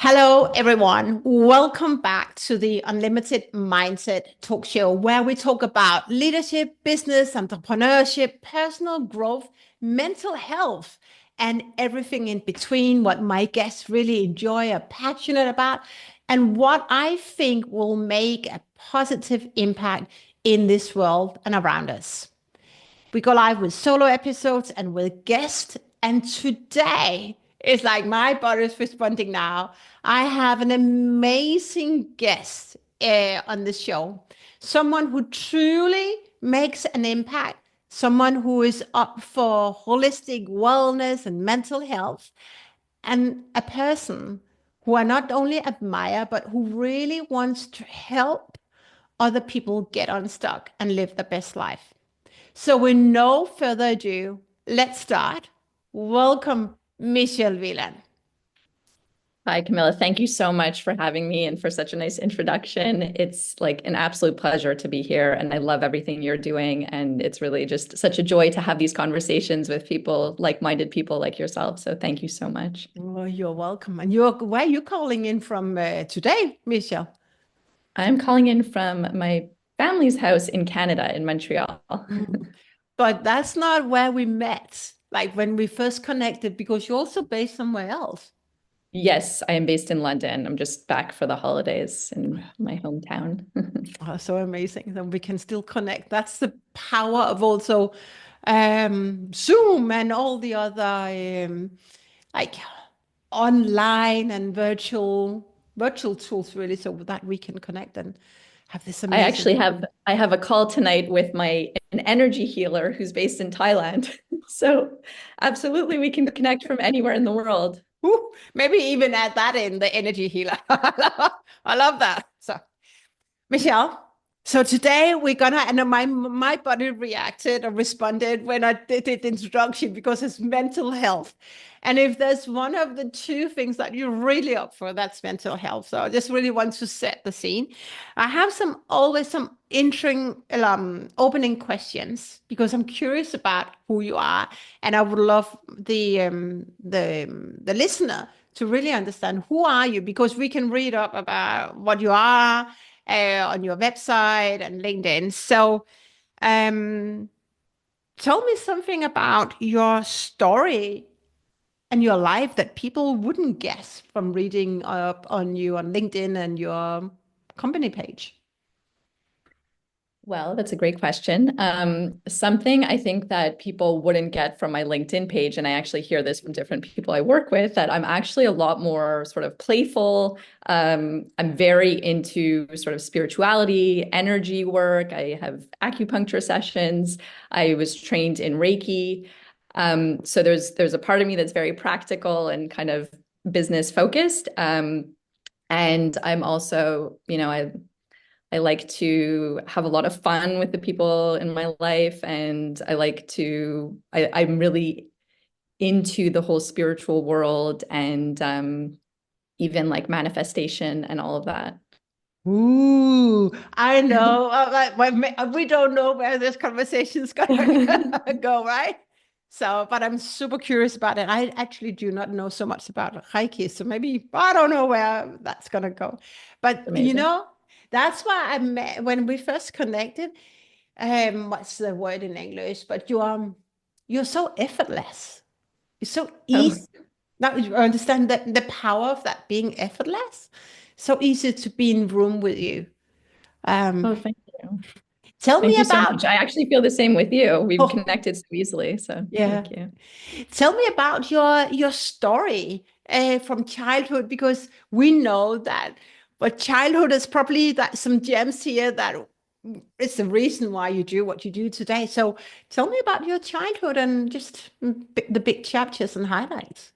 Hello, everyone. Welcome back to the Unlimited Mindset Talk Show, where we talk about leadership, business, entrepreneurship, personal growth, mental health, and everything in between. What my guests really enjoy, are passionate about, and what I think will make a positive impact in this world and around us. We go live with solo episodes and with guests. And today is like my body's responding now. I have an amazing guest on the show. Someone who truly makes an impact, someone who is up for holistic wellness and mental health, and a person who I not only admire, but who really wants to help other people get unstuck and live the best life. So, with no further ado, let's start. Welcome, Michelle Velan. Hi, Camilla. Thank you so much for having me and for such a nice introduction. It's like an absolute pleasure to be here, and I love everything you're doing. And it's really just such a joy to have these conversations with people, like-minded people like yourself. So thank you so much. Oh, you're welcome. And where are you calling in from today, Michelle? I'm calling in from my family's house in Canada, in Montreal. Mm. But that's not where we met, like when we first connected, because you're also based somewhere else. Yes, I am based in London. I'm just back for the holidays in my hometown. Oh, so amazing that we can still connect. That's the power of also Zoom and all the other like online and virtual tools, really, so that we can connect and have this I amazing. actually have a call tonight with an energy healer who's based in Thailand. So absolutely we can connect from anywhere in the world. Ooh, maybe even add that in the energy healer. I love that. So, Michelle, so today we're gonna, and my body reacted or responded when I did the introduction because it's mental health. And if there's one of the two things that you're really up for, that's mental health. So I just really want to set the scene. I have always some interesting opening questions because I'm curious about who you are, and I would love the listener to really understand who are you, because we can read up about what you are on your website and LinkedIn. So, um, tell me something about your story and your life that people wouldn't guess from reading up on you on LinkedIn and your company page. Well, that's a great question. Something I think that people wouldn't get from my LinkedIn page, and I actually hear this from different people I work with, that I'm actually a lot more sort of playful. I'm very into sort of spirituality, energy work. I have acupuncture sessions. I was trained in Reiki. So there's a part of me that's very practical and kind of business focused. And I'm also, I like to have a lot of fun with the people in my life, and I'm really into the whole spiritual world and even like manifestation and all of that. Ooh, I know. We don't know where this conversation is going to go, right? So, but I'm super curious about it. I actually do not know so much about Reiki, so maybe I don't know where that's going to go. But Amazing. that's why I met when we first connected. What's the word in English? But you're so effortless. You're so Oh, easy. Now you understand the power of that being effortless. So easy to be in room with you. Um, oh, thank you. tell me Thank you so about, much. I actually feel the same with you. We've oh, connected so easily, so yeah. thank you. Tell me about your story from childhood, because we know that, but childhood is probably that some gems here that it's the reason why you do what you do today. So tell me about your childhood and just the big chapters and highlights.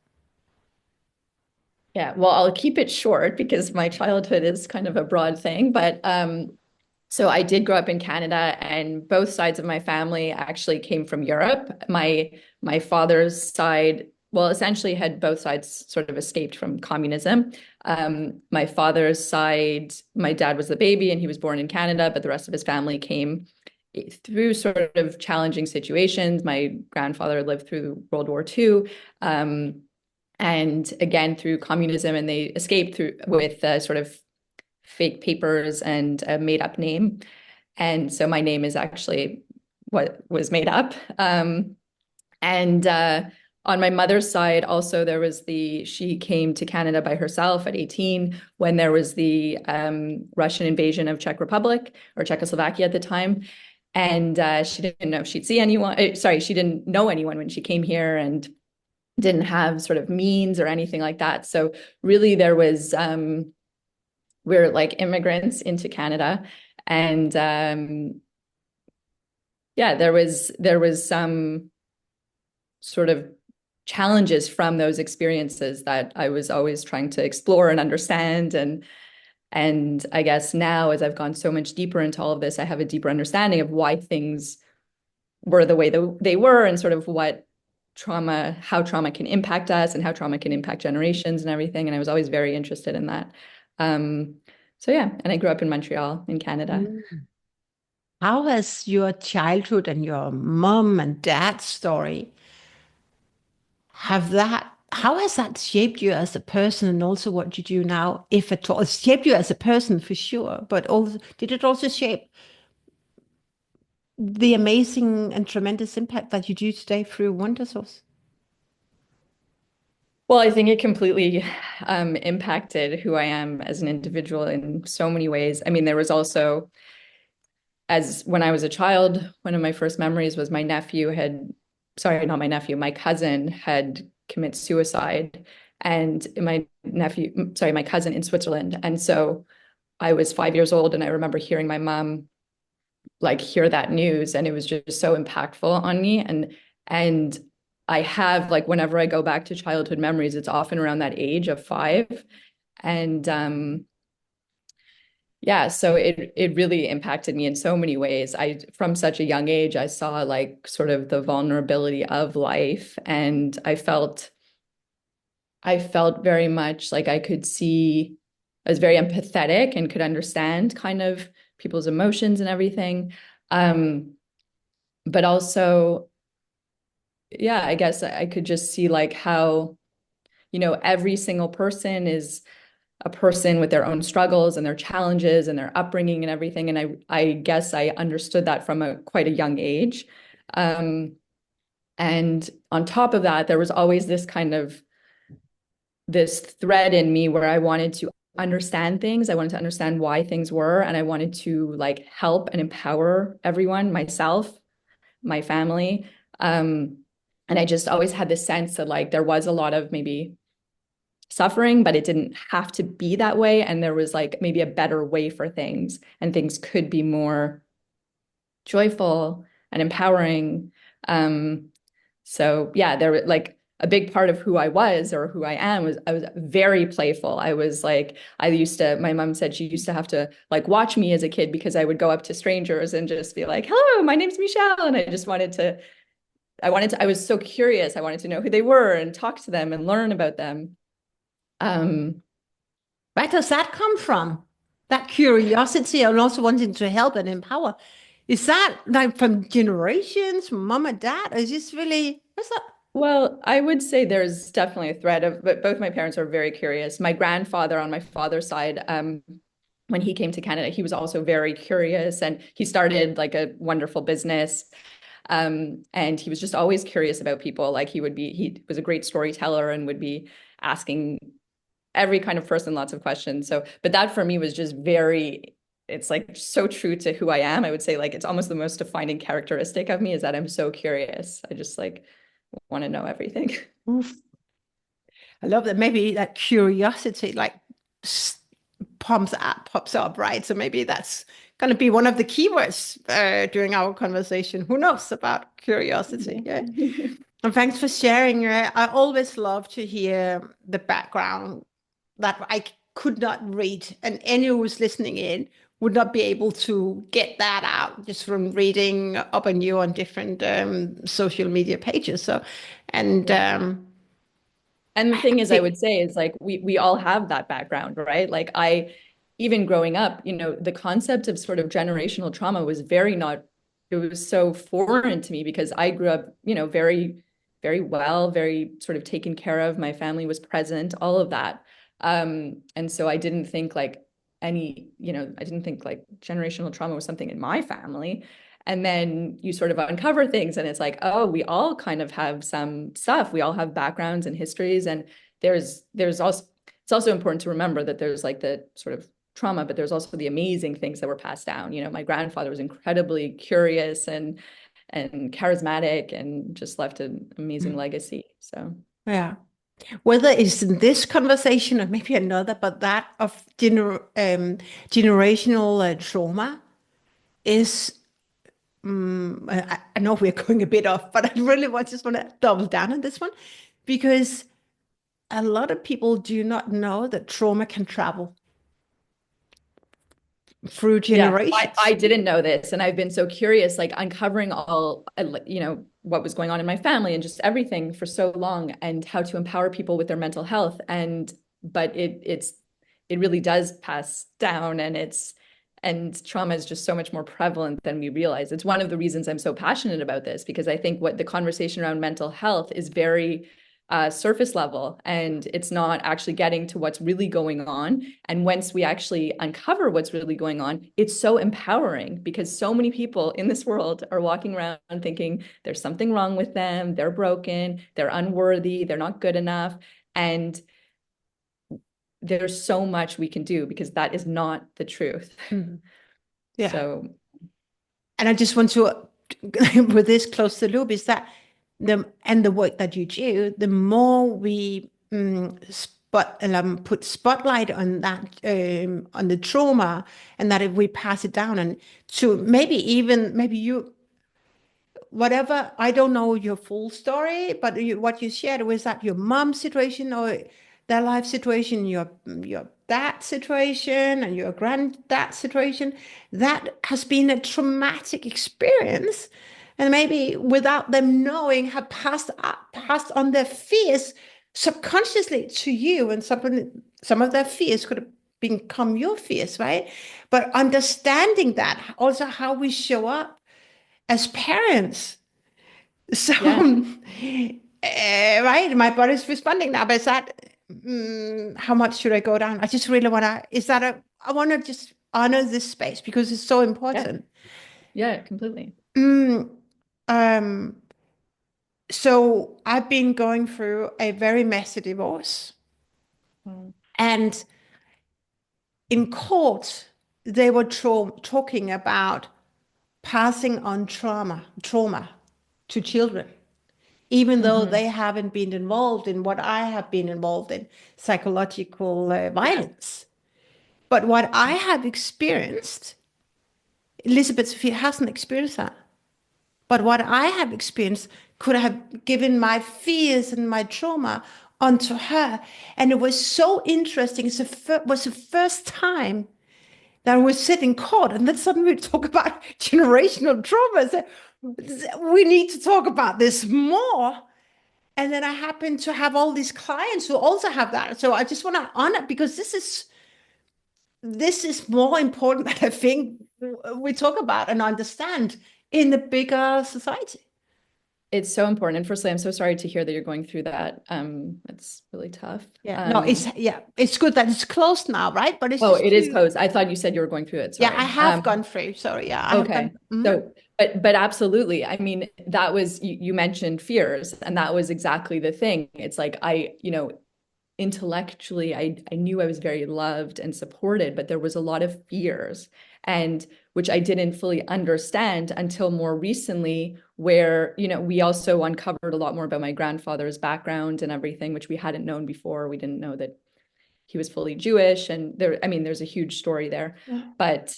Yeah, well, I'll keep it short because my childhood is kind of a broad thing, but so I did grow up in Canada, and both sides of my family actually came from Europe. My father's side, well, essentially had both sides sort of escaped from communism. My father's side, my dad was the baby and he was born in Canada, but the rest of his family came through sort of challenging situations. My grandfather lived through World War II. and again through communism, and they escaped through with sort of fake papers and a made up name. And so my name is actually what was made up. And on my mother's side, also, she came to Canada by herself at 18 when there was the Russian invasion of Czech Republic, or Czechoslovakia at the time. And she didn't know if she'd see anyone. Sorry, she didn't know anyone when she came here and didn't have sort of means or anything like that. So really we're like immigrants into Canada. And yeah, there was some sort of challenges from those experiences that I was always trying to explore and understand. And I guess now, as I've gone so much deeper into all of this, I have a deeper understanding of why things were the way they were, and sort of how trauma can impact us and how trauma can impact generations and everything. And I was always very interested in that. So yeah, and I grew up in Montreal in Canada. How has your childhood and your mom and dad's story how has that shaped you as a person, and also what you do now, if at all? It's shaped you as a person for sure, but also did it also shape the amazing and tremendous impact that you do today through Wonder Source? Well, I think it completely impacted who I am as an individual in so many ways. I mean, there was also, as when I was a child, one of my first memories was my cousin had committed suicide, and my cousin in Switzerland. And so I was 5 years old, and I remember hearing my mom like hear that news, and it was just so impactful on me. And I have, like, whenever I go back to childhood memories, it's often around that age of 5. And yeah, so it really impacted me in so many ways. From such a young age, I saw like sort of the vulnerability of life, and I felt very much like I was very empathetic and could understand kind of people's emotions and everything. But also, yeah, I guess I could just see like how, every single person is a person with their own struggles and their challenges and their upbringing and everything. And I guess I understood that from quite a young age. And on top of that, there was always this thread in me where I wanted to understand things. I wanted to understand why things were, and I wanted to like help and empower everyone, myself, my family. And I just always had this sense that like there was a lot of maybe suffering, but it didn't have to be that way. And there was like maybe a better way for things, and things could be more joyful and empowering. So yeah, there was like a big part of who I was, or who I am, was I was very playful. I was like, my mom said she used to have to like watch me as a kid, because I would go up to strangers and just be like, hello, my name's Michelle. And I was so curious. I wanted to know who they were and talk to them and learn about them. Where does that come from? That curiosity and also wanting to help and empower. Is that like from generations, from mom and dad? Or is this really, what's that? Well, I would say there's definitely a thread but both my parents are very curious. My grandfather on my father's side, when he came to Canada, he was also very curious, and he started like a wonderful business. And he was just always curious about people. Like he was a great storyteller and would be asking every kind of person lots of questions. So, but that for me was just it's like so true to who I am. I would say like it's almost the most defining characteristic of me, is that I'm so curious. I just like want to know everything. Oof. I love that. Maybe that curiosity like pops up, right? So maybe that's going to be one of the keywords during our conversation. Who knows about curiosity? Yeah. And thanks for sharing. I always love to hear the background that I could not read, and anyone who's listening in would not be able to get that out just from reading up on you on different social media pages. So, and And the thing is, I would say, is like we all have that background, right? Like even growing up, the concept of sort of generational trauma was it was so foreign to me, because I grew up, very, very well, very sort of taken care of. My family was present, all of that. And so I didn't think like I didn't think like generational trauma was something in my family. And then you sort of uncover things and it's like, oh, we all kind of have some stuff. We all have backgrounds and histories. And there's also, it's also important to remember that there's like the sort of trauma, but there's also the amazing things that were passed down. My grandfather was incredibly curious and charismatic and just left an amazing legacy. So Yeah. Whether it's in this conversation or maybe another, but that of generational trauma is, I know we're going a bit off, but I really just want to double down on this one because a lot of people do not know that trauma can travel through yeah, generations. I didn't know this. And I've been so curious, like uncovering all, what was going on in my family and just everything for so long and how to empower people with their mental health. But it really does pass down and trauma is just so much more prevalent than we realize. It's one of the reasons I'm so passionate about this, because I think what the conversation around mental health is very surface level, and it's not actually getting to what's really going on. And once we actually uncover what's really going on, it's so empowering because so many people in this world are walking around thinking there's something wrong with them, they're broken, they're unworthy, they're not good enough. And there's so much we can do because that is not the truth. Yeah. So, and I just want to, with this close the loop, is that the work that you do, the more we put spotlight on that, on the trauma, and that if we pass it down and to maybe you, whatever, I don't know your full story, but what you shared was that your mom's situation or their life situation, your dad situation and your granddad situation, that has been a traumatic experience. And maybe without them knowing, have passed on their fears subconsciously to you, and some of their fears could have become your fears, right? But understanding that, also how we show up as parents. So, yeah. right, my body's responding now, but is that, how much should I go down? I just really want to, I want to just honor this space because it's so Yeah. important. Yeah, completely. Mm, um, so I've been going through a very messy divorce, Wow. and in court, they were talking about passing on trauma to children, even though Mm-hmm. they haven't been involved in what I have been involved in, psychological Yeah. violence. But what I have experienced, Elizabeth Sophia hasn't experienced that. But what I have experienced could have given my fears and my trauma onto her. And it was so interesting. It was the first time that we sit in court and then suddenly we talk about generational trauma. So we need to talk about this more. And then I happen to have all these clients who also have that. So I just want to honor, because this is more important than I think we talk about and understand in the bigger society. It's so important. And firstly, I'm so sorry to hear that you're going through that. It's really tough. Yeah, no, it's good that it's closed now, right? But it's Oh, just it is too. closed. I thought you said you were going through it. Yeah, I Sorry. have gone through. Sorry, yeah, I have Okay. gone. So, but absolutely. I mean, that was, you mentioned fears, and that was exactly the thing. It's like, intellectually, I knew I was very loved and supported, but there was a lot of fears, and which I didn't fully understand until more recently, where, we also uncovered a lot more about my grandfather's background and everything, which we hadn't known before. We didn't know that he was fully Jewish, and there's a huge story there. Yeah. But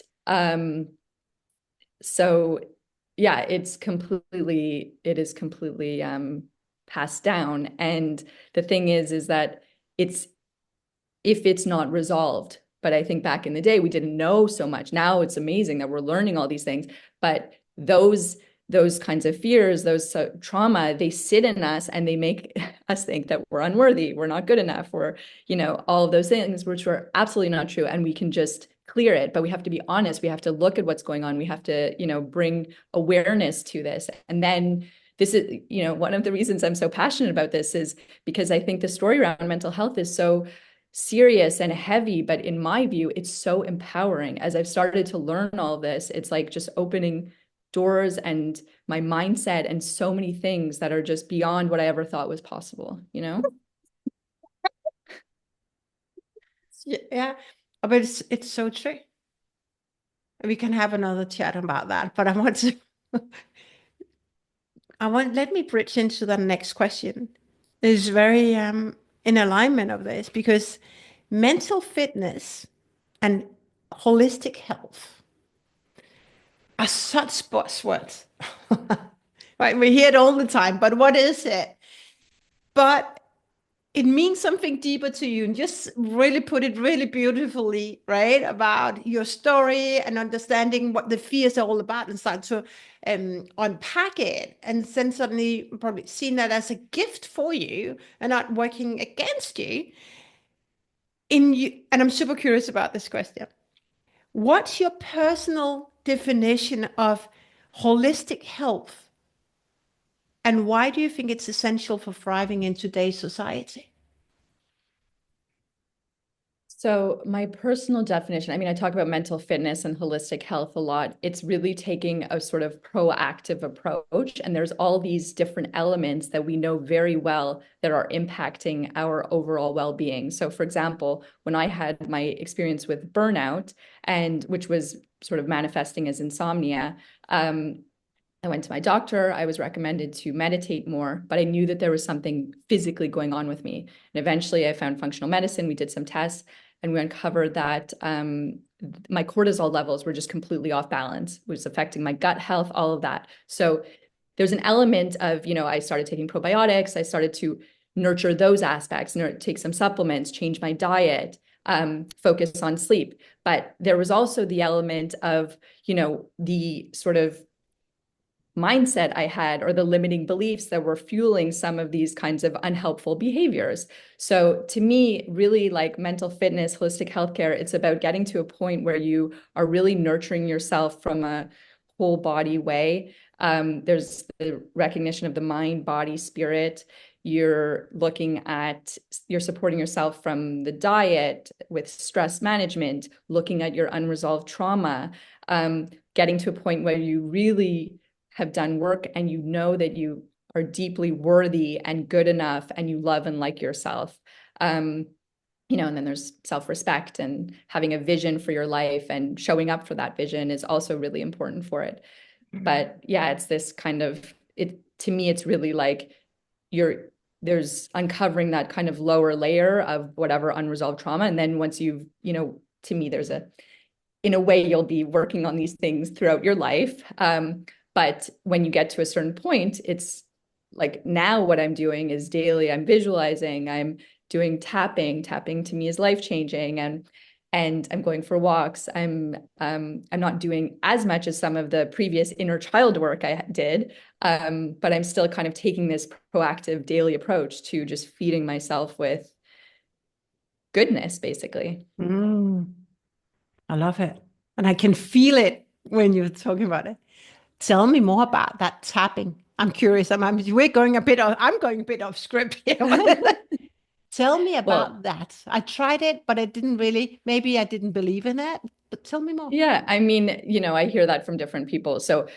so yeah, it is completely passed down. And the thing is that it's if it's not resolved. But I think back in the day, we didn't know so much. Now it's amazing that we're learning all these things. But those kinds of fears, those trauma, they sit in us and they make us think that we're unworthy, we're not good enough, we're, all of those things, which were absolutely not true. And we can just clear it, but we have to be honest. We have to look at what's going on. We have to, bring awareness to this. And then this is, one of the reasons I'm so passionate about this is because I think the story around mental health is so serious and heavy, but in my view, it's so empowering. As I've started to learn all of this, it's like just opening doors and my mindset and so many things that are just beyond what I ever thought was possible, Yeah, but it's so true. We can have another chat about that, but let me bridge into the next question. It's very in alignment of this because mental fitness and holistic health are such buzzwords. Right? We hear it all the time, but what is it? But it means something deeper to you, and just really put it really beautifully, right? About your story and understanding what the fears are all about and start to unpack it, and then suddenly probably seeing that as a gift for you and not working against you. In you, and I'm super curious about this question. What's your personal definition of holistic health? And why do you think it's essential for thriving in today's society? So my personal definition, I mean, I talk about mental fitness and holistic health a lot. It's really taking a sort of proactive approach. And there's all these different elements that we know very well that are impacting our overall well-being. So for example, when I had my experience with burnout, and which was sort of manifesting as insomnia, I went to my doctor. I was recommended to meditate more, but I knew that there was something physically going on with me. And eventually I found functional medicine. We did some tests and we uncovered that my cortisol levels were just completely off balance, which was affecting my gut health, all of that. So there's an element of, I started taking probiotics. I started to nurture those aspects, take some supplements, change my diet, focus on sleep. But there was also the element of, the sort of mindset I had or the limiting beliefs that were fueling some of these kinds of unhelpful behaviors. So to me, really like mental fitness, holistic healthcare, it's about getting to a point where you are really nurturing yourself from a whole body way. There's the recognition of the mind, body, spirit. You're supporting yourself from the diet with stress management, looking at your unresolved trauma, getting to a point where you really have done work and you know that you are deeply worthy and good enough and you love and like yourself. And then there's self-respect and having a vision for your life and showing up for that vision is also really important for it. But yeah, it's this kind of, to me, it's really like there's uncovering that kind of lower layer of whatever unresolved trauma. And then once you've, to me, in a way, you'll be working on these things throughout your life. But when you get to a certain point, it's like now what I'm doing is daily, I'm visualizing, I'm doing tapping. Tapping to me is life-changing. And I'm going for walks. I'm not doing as much as some of the previous inner child work I did, but I'm still kind of taking this proactive daily approach to just feeding myself with goodness, basically. I love it. And I can feel it when you're talking about it. Tell me more about that tapping. I'm curious. I'm going a bit off script here. Tell me Well, about that. I tried it, but maybe I didn't believe in it, but tell me more. yeah, I mean, I hear that from different people. So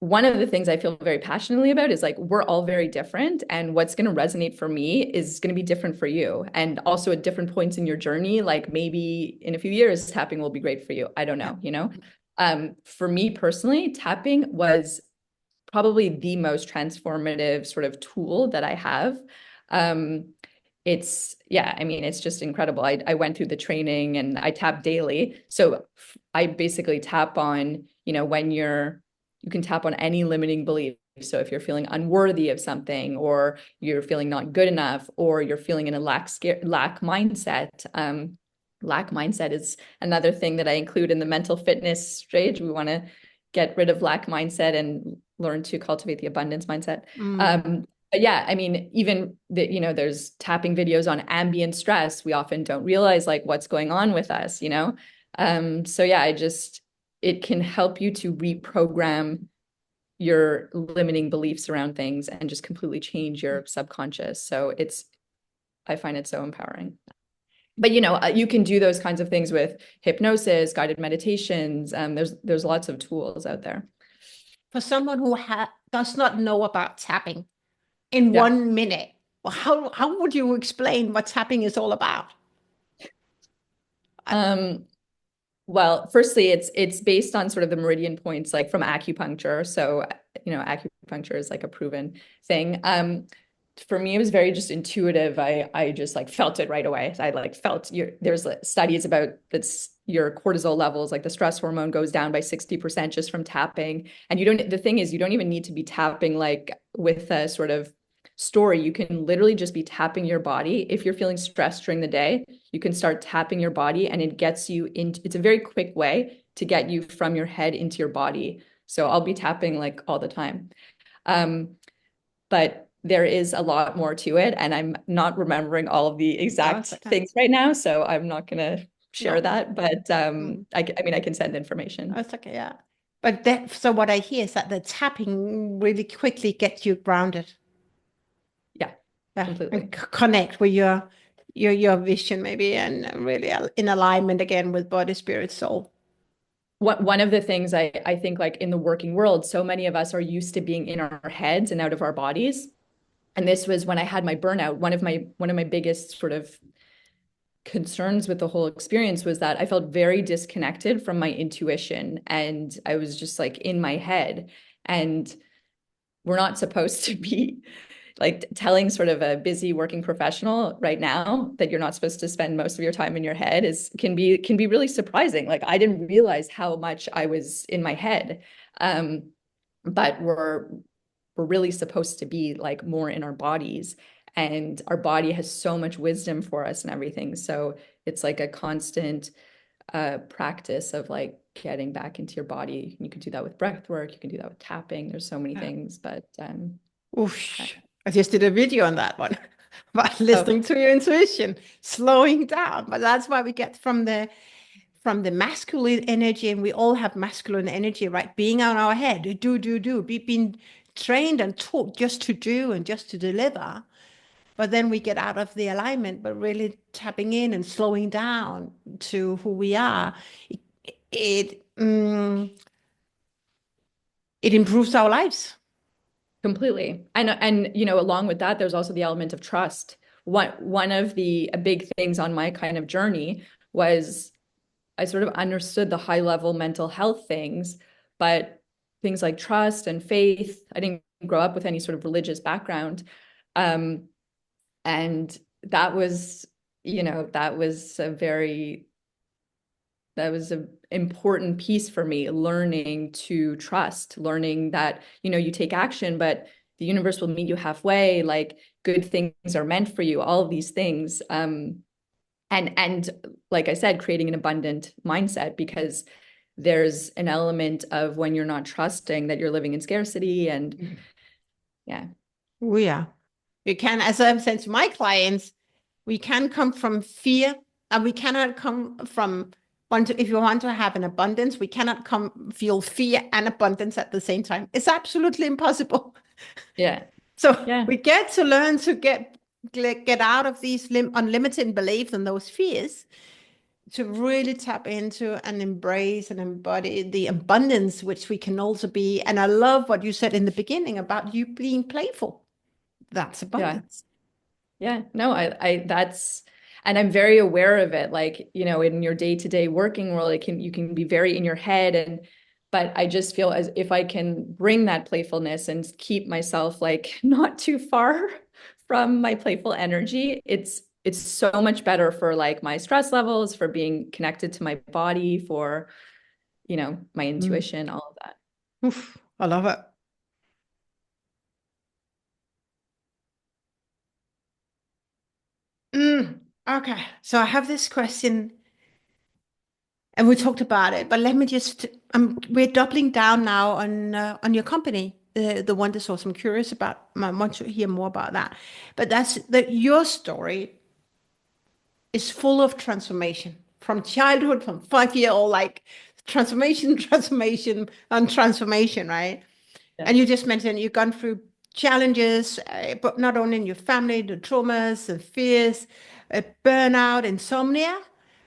one of the things I feel very passionately about is like, we're all very different. And what's going to resonate for me is going to be different for you. And also at different points in your journey, like maybe in a few years, tapping will be great for you. I don't know, For me personally, tapping was probably the most transformative sort of tool that I have. It's just incredible. I went through the training and I tap daily. So I basically tap on, when you can tap on any limiting belief. So if you're feeling unworthy of something, or you're feeling not good enough, or you're feeling in a lack mindset, lack mindset is another thing that I include in the mental fitness stage. We want to get rid of lack mindset and learn to cultivate the abundance mindset. But yeah, I mean, even there's tapping videos on ambient stress. We often don't realize like what's going on with us, So yeah, it can help you to reprogram your limiting beliefs around things and just completely change your subconscious. So I find it so empowering. But you can do those kinds of things with hypnosis, guided meditations. There's lots of tools out there. For someone who does not know about tapping, in Yeah. 1 minute, well, how would you explain what tapping is all about? Well, firstly, it's based on sort of the meridian points, like from acupuncture. So, acupuncture is like a proven thing. For me, it was very just intuitive. I just like felt it right away. I like felt there's studies about this, your cortisol levels, like the stress hormone goes down by 60% just from tapping. And the thing is, you don't even need to be tapping like with a sort of story. You can literally just be tapping your body. If you're feeling stressed during the day, you can start tapping your body, and it gets you into, it's a very quick way to get you from your head into your body. So I'll be tapping like all the time. But there is a lot more to it, and I'm not remembering all of the exact things right now, so I'm not going to share that. But I mean, I can send information. That's okay, yeah. But so what I hear is that the tapping really quickly gets you grounded. Yeah, completely. And connect with your vision maybe, and really in alignment again with body, spirit, soul. One of the things I think, like in the working world, so many of us are used to being in our heads and out of our bodies. And this was when I had my burnout. One of my biggest sort of concerns with the whole experience was that I felt very disconnected from my intuition, and I was just like in my head. And we're not supposed to be like telling sort of a busy working professional right now that you're not supposed to spend most of your time in your head can be really surprising. Like, I didn't realize how much I was in my head. But we're really supposed to be like more in our bodies, and our body has so much wisdom for us and everything. So it's like a constant practice of like getting back into your body. You can do that with breath work, you can do that with tapping. There's so many things, but Oof, I just did a video on that one about listening to your intuition, slowing down. But that's why we get from the masculine energy, and we all have masculine energy, right? Being on our head, do. We've been trained and taught just to do and just to deliver. But then we get out of the alignment, but really tapping in and slowing down to who we are. It improves our lives. Completely. And along with that, there's also the element of trust. One of the big things on my kind of journey was I sort of understood the high level mental health things, but things like trust and faith, I didn't grow up with any sort of religious background. And that was, that was an important piece for me, learning to trust, learning that, you take action, but the universe will meet you halfway, like good things are meant for you, all of these things. And like I said, creating an abundant mindset, because there's an element of when you're not trusting that you're living in scarcity. And yeah. Oh, yeah. You can, as I've said to my clients, we can come from fear, and we cannot come from if you want to have an abundance, we cannot feel fear and abundance at the same time. It's absolutely impossible. Yeah. So Yeah. we get to learn to get out of these unlimited beliefs and those fears, to really tap into and embrace and embody the abundance, which we can also be. And I love what you said in the beginning about you being playful. That's abundance. Yeah. No, and I'm very aware of it. Like, in your day-to-day working world, you can be very in your head, but I just feel as if I can bring that playfulness and keep myself like not too far from my playful energy, it's so much better for like my stress levels, for being connected to my body, for, my intuition, all of that. Oof, I love it. Okay, so I have this question, and we talked about it, but let me just, we're doubling down now on your company, the Wonder Source. I'm curious about, I want to hear more about that. But that's that your story is full of transformation from childhood, from 5-year-old, like transformation, transformation, and transformation, right? Yeah. And you just mentioned you've gone through challenges, but not only in your family, the traumas, the fears, burnout, insomnia,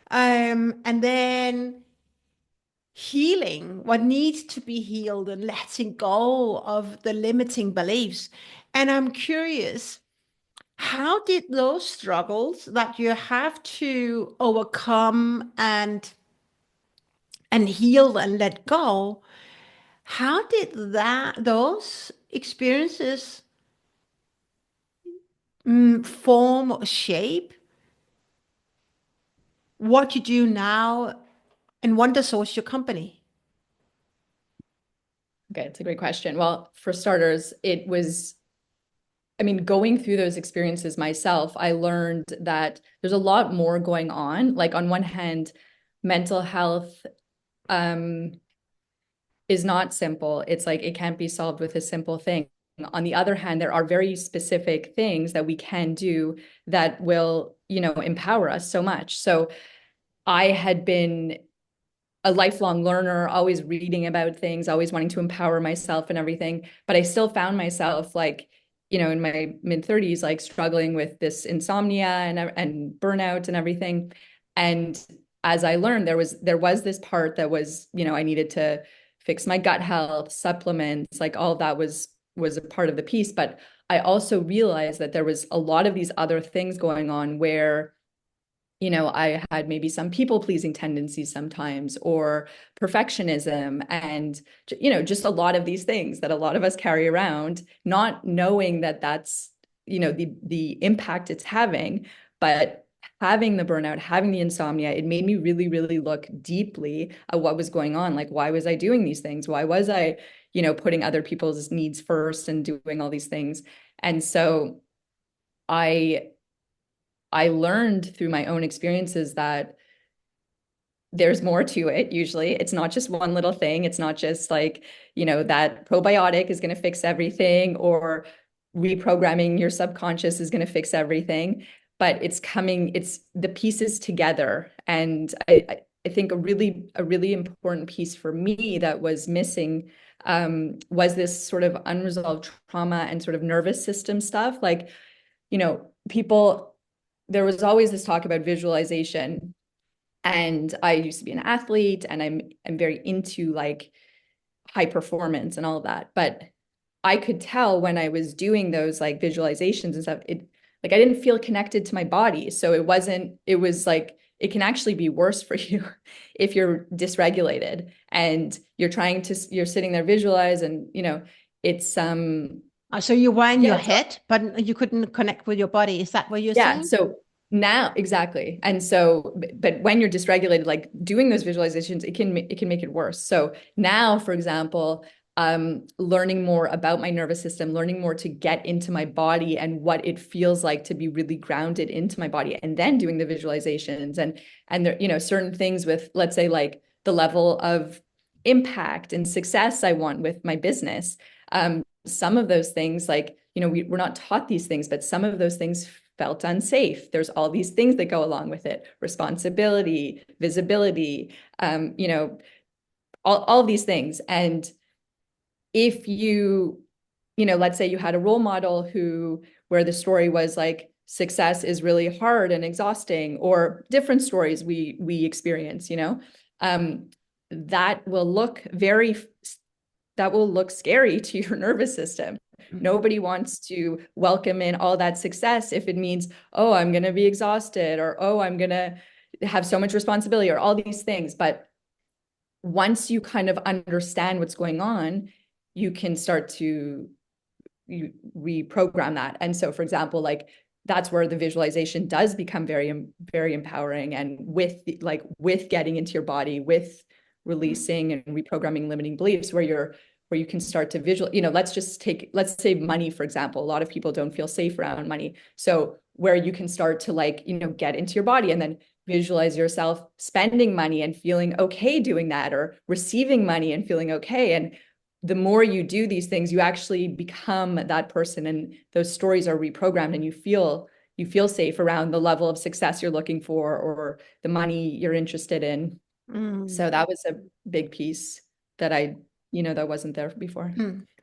and then healing what needs to be healed and letting go of the limiting beliefs. And I'm curious, how did those struggles that you have to overcome and heal and let go, how did those experiences form or shape what you do now and Wonder Source, your company? Okay, it's a great question. Well, for starters, it was, I mean, going through those experiences myself, I learned that there's a lot more going on. Like on one hand, mental health um, is not simple. It's like it can't be solved with a simple thing. On the other hand, there are very specific things that we can do that will, empower us so much. So I had been a lifelong learner, always reading about things, always wanting to empower myself and everything. But I still found myself like, in my mid 30s, like struggling with this insomnia and burnout and everything. And as I learned, there was this part that was, I needed to fix my gut health, supplements, like all of that was a part of the piece. But I also realized that there was a lot of these other things going on where I had maybe some people pleasing tendencies sometimes, or perfectionism, and, just a lot of these things that a lot of us carry around, not knowing that that's, the impact it's having. But having the burnout, having the insomnia, it made me really, really look deeply at what was going on. Like, why was I doing these things? Why was I, putting other people's needs first and doing all these things? And so I I learned through my own experiences that there's more to it. Usually it's not just one little thing. It's not just like, that probiotic is going to fix everything, or reprogramming your subconscious is going to fix everything, but it's the pieces together. And I think a really important piece for me that was missing was this sort of unresolved trauma and sort of nervous system stuff. Like, people, there was always this talk about visualization. And I used to be an athlete, and I'm very into like high performance and all of that. But I could tell when I was doing those like visualizations and stuff, it like I didn't feel connected to my body. So it was like it can actually be worse for you if you're dysregulated and you're sitting there visualize, and it's So you were in your yeah. head, but you couldn't connect with your body. Is that what you're Yeah. saying? So now, exactly. And so, but when you're dysregulated, like doing those visualizations, it can make it worse. So now, for example, learning more about my nervous system, learning more to get into my body and what it feels like to be really grounded into my body, and then doing the visualizations and there, certain things with, let's say, like the level of impact and success I want with my business. Some of those things, like, we're not taught these things, but some of those things felt unsafe. There's all these things that go along with it: responsibility, visibility, all of these things. And if let's say you had a role model where the story was like, success is really hard and exhausting, or different stories we experience, um, that will look very that will look scary to your nervous system. Nobody wants to welcome in all that success if it means, oh, I'm going to be exhausted, or, oh, I'm going to have so much responsibility, or all these things. But once you kind of understand what's going on, you can start to reprogram that. And so, for example, like that's where the visualization does become very, very empowering. And with getting into your body, with releasing and reprogramming limiting beliefs, where you can start to visual, let's say money, for example. A lot of people don't feel safe around money. So where you can start to get into your body and then visualize yourself spending money and feeling okay doing that, or receiving money and feeling okay. And the more you do these things, you actually become that person, and those stories are reprogrammed, and you feel safe around the level of success you're looking for, or the money you're interested in. Mm. So that was a big piece that that wasn't there before.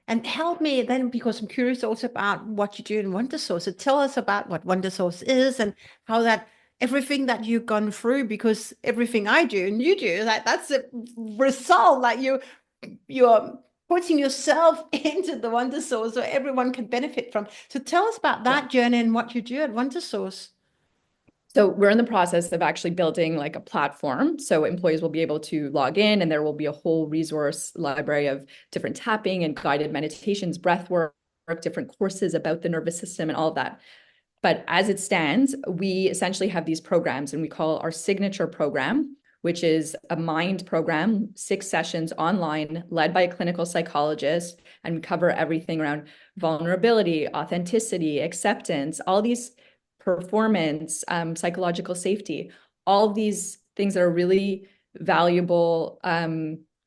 And help me then, because I'm curious also about what you do in Wonder Source. So tell us about what Wonder Source is and how that everything that you've gone through, because everything I do and you do, that's a result. Like you're putting yourself into the Wonder Source so everyone can benefit from. So tell us about Yeah. that journey and what you do at Wonder Source. So we're in the process of actually building like a platform. So employees will be able to log in and there will be a whole resource library of different tapping and guided meditations, breath work, different courses about the nervous system and all of that. But as it stands, we essentially have these programs and we call our signature program, which is a mind program, 6 sessions online led by a clinical psychologist, and we cover everything around vulnerability, authenticity, acceptance, all these performance, psychological safety, all of these things that are really valuable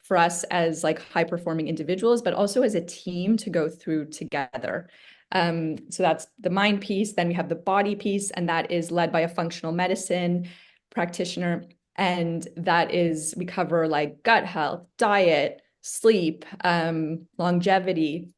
for us as like high performing individuals, but also as a team to go through together. So that's the mind piece. Then we have the body piece, and that is led by a functional medicine practitioner. And that is, we cover like gut health, diet, sleep, longevity,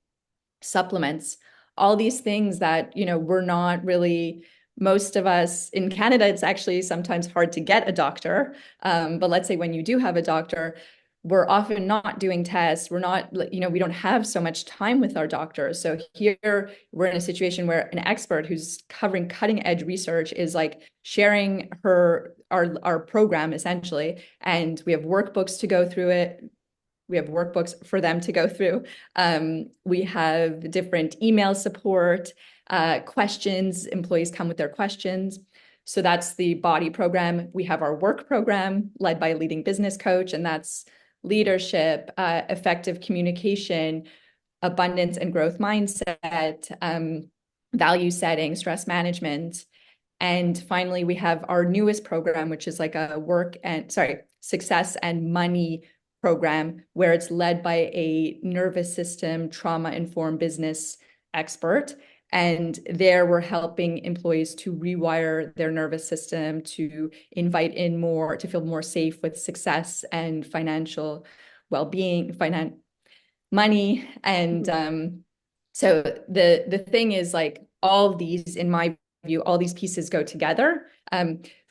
supplements, all these things that, we're not really, most of us in Canada, it's actually sometimes hard to get a doctor. But let's say when you do have a doctor, we're often not doing tests. We're not, we don't have so much time with our doctors. So here we're in a situation where an expert who's covering cutting edge research is like sharing our program essentially. And we have workbooks to go through it. We have workbooks for them to go through. We have different email support, questions. Employees come with their questions. So that's the body program. We have our work program led by a leading business coach, and that's leadership, effective communication, abundance and growth mindset, value setting, stress management. And finally, we have our newest program, which is like a success and money program, where it's led by a nervous system, trauma-informed business expert. And there we're helping employees to rewire their nervous system, to invite in more, to feel more safe with success and financial well-being, money. And so the thing is, like, all of these, in my view, all these pieces go together.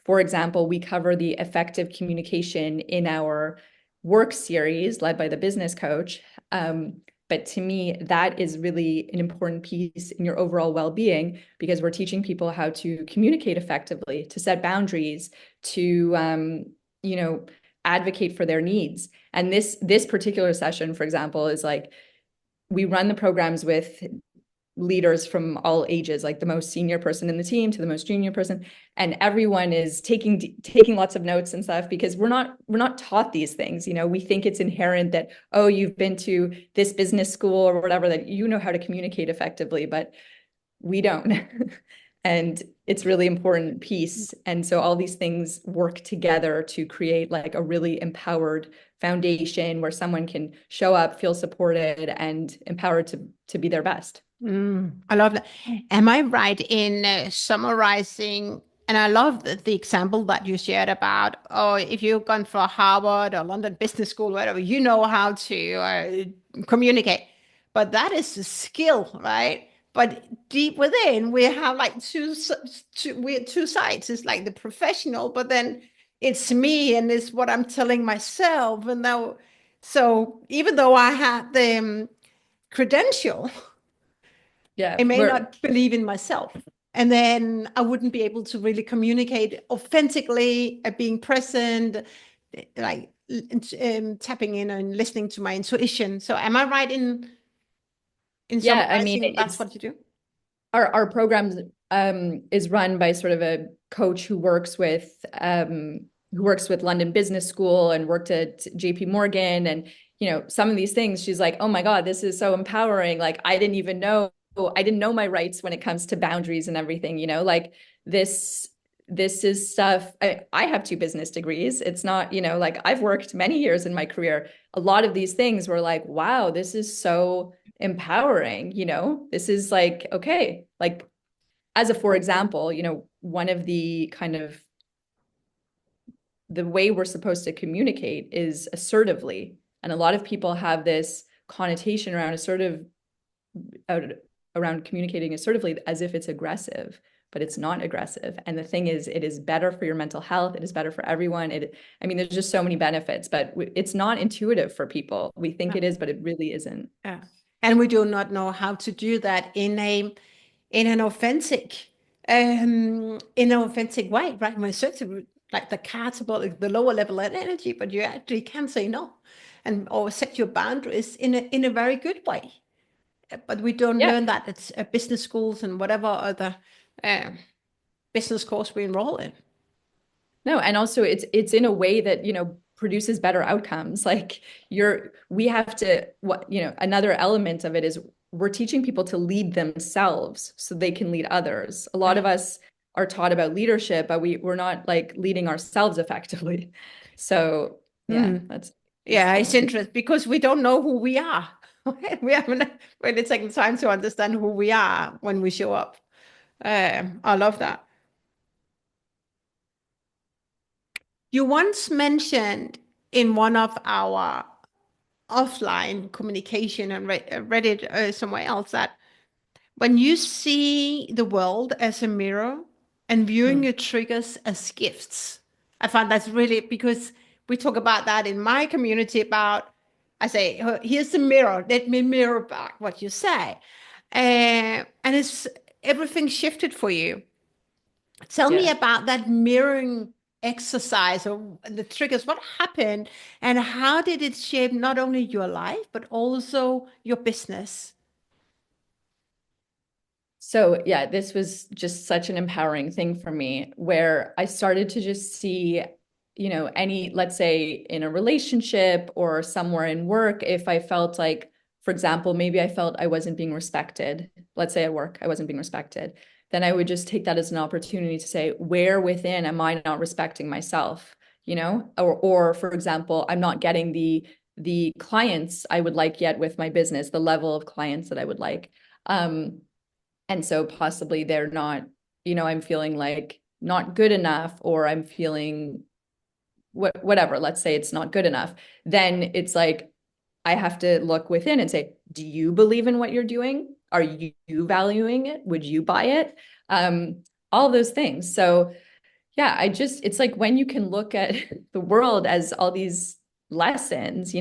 For example, we cover the effective communication in our work series led by the business coach. But to me, that is really an important piece in your overall well-being, because we're teaching people how to communicate effectively, to set boundaries, to advocate for their needs. And this particular session, for example, is like, we run the programs with leaders from all ages, like the most senior person in the team to the most junior person, and everyone is taking lots of notes and stuff, because we're not taught these things. We think it's inherent that, oh, you've been to this business school or whatever, that you know how to communicate effectively, but we don't. And it's really important piece. And so all these things work together to create like a really empowered foundation where someone can show up, feel supported, and empowered to be their best. I love that. Am I right in summarizing? And I love the example that you shared about, oh, if you've gone for Harvard or London Business School, whatever, you know how to communicate. But that is a skill, right? But deep within, we have like we have two sides. It's like the professional, but then it's me and it's what I'm telling myself. And now, so even though I had the credential, Yeah, I may not believe in myself. And then I wouldn't be able to really communicate authentically, being present, like tapping in and listening to my intuition. So am I right in yeah. I mean, summarizing that's it's what you do? our program is run by sort of a coach who works with London Business School and worked at JP Morgan. And some of these things, she's like, oh my God, this is so empowering. Like, I didn't know my rights when it comes to boundaries and everything. Like, this is stuff. I have 2 business degrees. It's not, like, I've worked many years in my career. A lot of these things were like, wow, this is so empowering. This is like, okay, like, for example, one of the kind of the way we're supposed to communicate is assertively. And a lot of people have this connotation around out around communicating assertively as if it's aggressive, but it's not aggressive. And the thing is, it is better for your mental health. It is better for everyone. I mean, there's just so many benefits, but it's not intuitive for people. We think it is, but it really isn't. Yeah. And we do not know how to do that in an authentic way, right? When search like the catabolic, the lower level of energy, but you actually can say no and or set your boundaries in a very good way. But we don't Yeah. learn that at business schools and whatever other uh, business course we enroll in. No, and also it's in a way that, produces better outcomes. Like we have to, another element of it is we're teaching people to lead themselves so they can lead others. A lot of us are taught about leadership, but we're not like leading ourselves effectively. So yeah, Mm. that's Yeah, useful. it's interesting because we don't know who we are. We haven't really taken time to understand who we are when we show up. I love that. You once mentioned in one of our offline communication and read it somewhere else that when you see the world as a mirror and viewing Hmm. your triggers as gifts, I find that's really because we talk about that in my community about, I say, here's the mirror, let me mirror back what you say. And it's everything shifted for you. Tell me Yeah. about that mirroring exercise or the triggers. What happened and how did it shape not only your life, but also your business? So yeah, this was just such an empowering thing for me where I started to just see, let's say in a relationship or somewhere in work, if I felt like, for example, maybe I felt I wasn't being respected. Let's say at work, I wasn't being respected. Then I would just take that as an opportunity to say, where within am I not respecting myself? Or for example, I'm not getting the clients I would like yet with my business, the level of clients that I would like. And so possibly they're not, I'm feeling like not good enough, or I'm feeling whatever, let's say it's not good enough. Then it's like, I have to look within and say, do you believe in what you're doing? Are you valuing it? Would you buy it? All those things. So yeah, it's like when you can look at the world as all these lessons,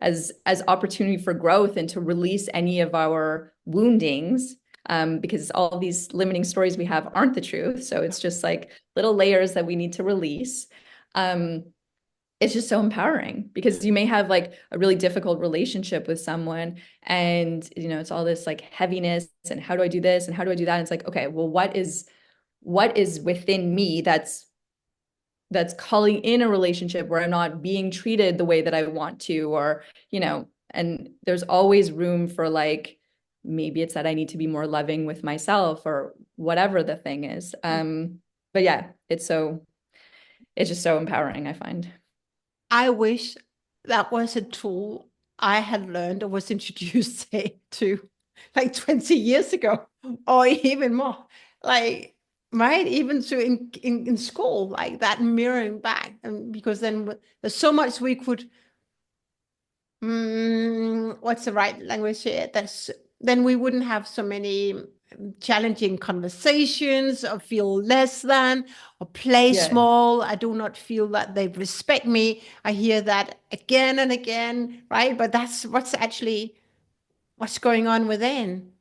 as opportunity for growth and to release any of our woundings, because all these limiting stories we have aren't the truth. So it's just like little layers that we need to release. Um, it's just so empowering because you may have like a really difficult relationship with someone and, it's all this like heaviness and how do I do this and how do I do that? And it's like, okay, well, what is within me that's calling in a relationship where I'm not being treated the way that I want to, or, and there's always room for like, maybe it's that I need to be more loving with myself or whatever the thing is. But yeah, it's just so empowering, I find. I wish that was a tool I had learned or was introduced say, to like 20 years ago or even more. Like, right? Even to in school, like that mirroring back. And because then there's so much we could, what's the right language here? Then we wouldn't have so many challenging conversations or feel less than or play Yeah. small. I do not feel that they respect me. I hear that again and again, right? But that's what's going on within.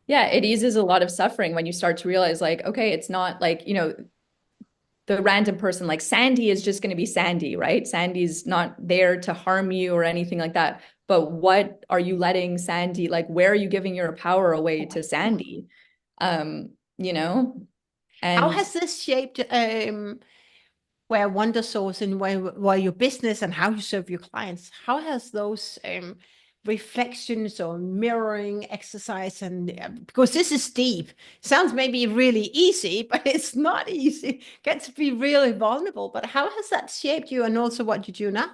Yeah, it eases a lot of suffering when you start to realize like, okay, it's not like, the random person like Sandy is just going to be Sandy, right? Sandy's not there to harm you or anything like that. But what are you letting Sandy, like, where are you giving your power away to Sandy? Um, you know, How and has this shaped where Wonder Source and where your business and how you serve your clients, how has those reflections or mirroring exercise and because this is deep, sounds maybe really easy, but it's not easy. Get to be really vulnerable. But how has that shaped you and also what you do now?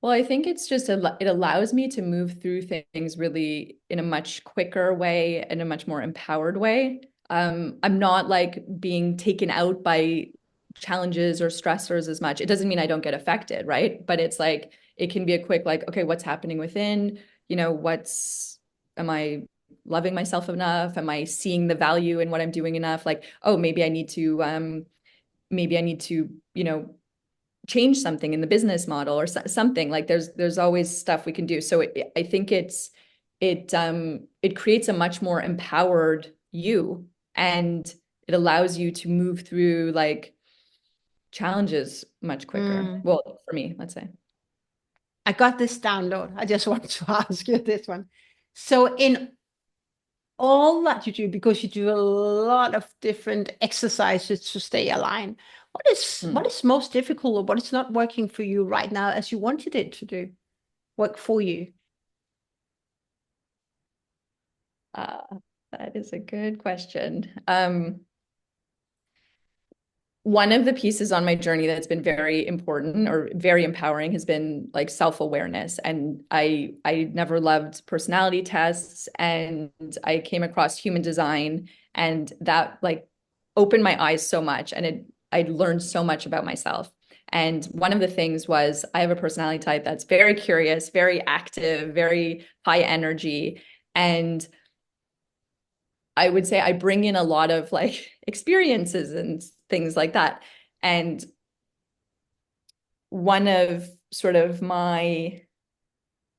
well, I think it's just it allows me to move through things really in a much quicker way, in a much more empowered way. I'm not like being taken out by challenges or stressors as much. It doesn't mean I don't get affected, right? But it's like it can be a quick like, okay, what's happening within? What's loving myself enough? Am I seeing the value in what I'm doing enough? Like, oh, maybe I need to, you know, change something in the business model or something. Like there's always stuff we can do. So I think it creates a much more empowered you, and it allows you to move through like challenges much quicker. Well, for me, let's say. I got this download. I just want to ask you this one. So in all that you do, because you do a lot of different exercises to stay aligned, what is most difficult, or what is not working for you right now as you wanted it to do work for you? That is a good question. One of the pieces on my journey that's been very important or very empowering has been like self-awareness. And I never loved personality tests, and I came across human design, and that like opened my eyes so much, and I learned so much about myself. And one of the things was I have a personality type that's very curious, very active, very high energy. And I would say I bring in a lot of like experiences and things like that. And one of sort of my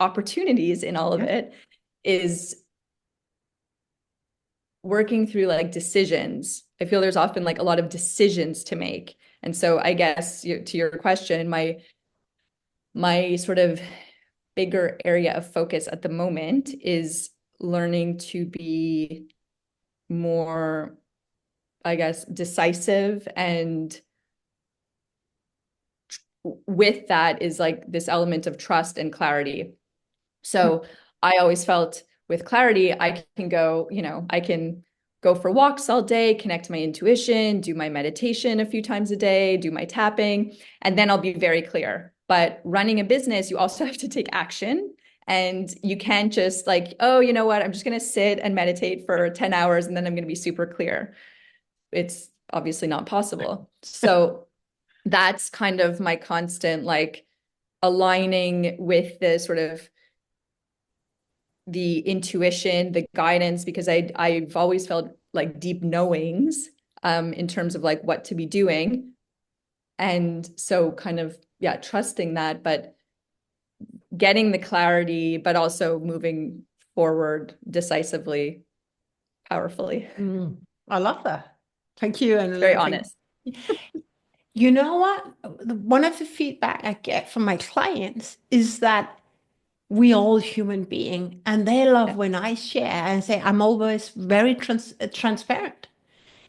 opportunities in all of it is working through like decisions. I feel there's often like a lot of decisions to make. And so I guess to your question, my sort of bigger area of focus at the moment is learning to be more, I guess, decisive, and with that is like this element of trust and clarity. So I always felt with clarity, I can go, I can go for walks all day, connect to my intuition, do my meditation a few times a day, do my tapping, and then I'll be very clear. But running a business, you also have to take action. And you can't just like, oh, you know what? I'm just going to sit and meditate for 10 hours and then I'm going to be super clear. It's obviously not possible. So that's kind of my constant like aligning with the sort of the intuition, the guidance, because I've always felt like deep knowings in terms of like what to be doing. And so kind of, yeah, trusting that, but getting the clarity, but also moving forward decisively, powerfully. I love that. Thank you. And Very honest. you know what? One of the feedback I get from my clients is that we all human being, and they love when I share and say I'm always very transparent,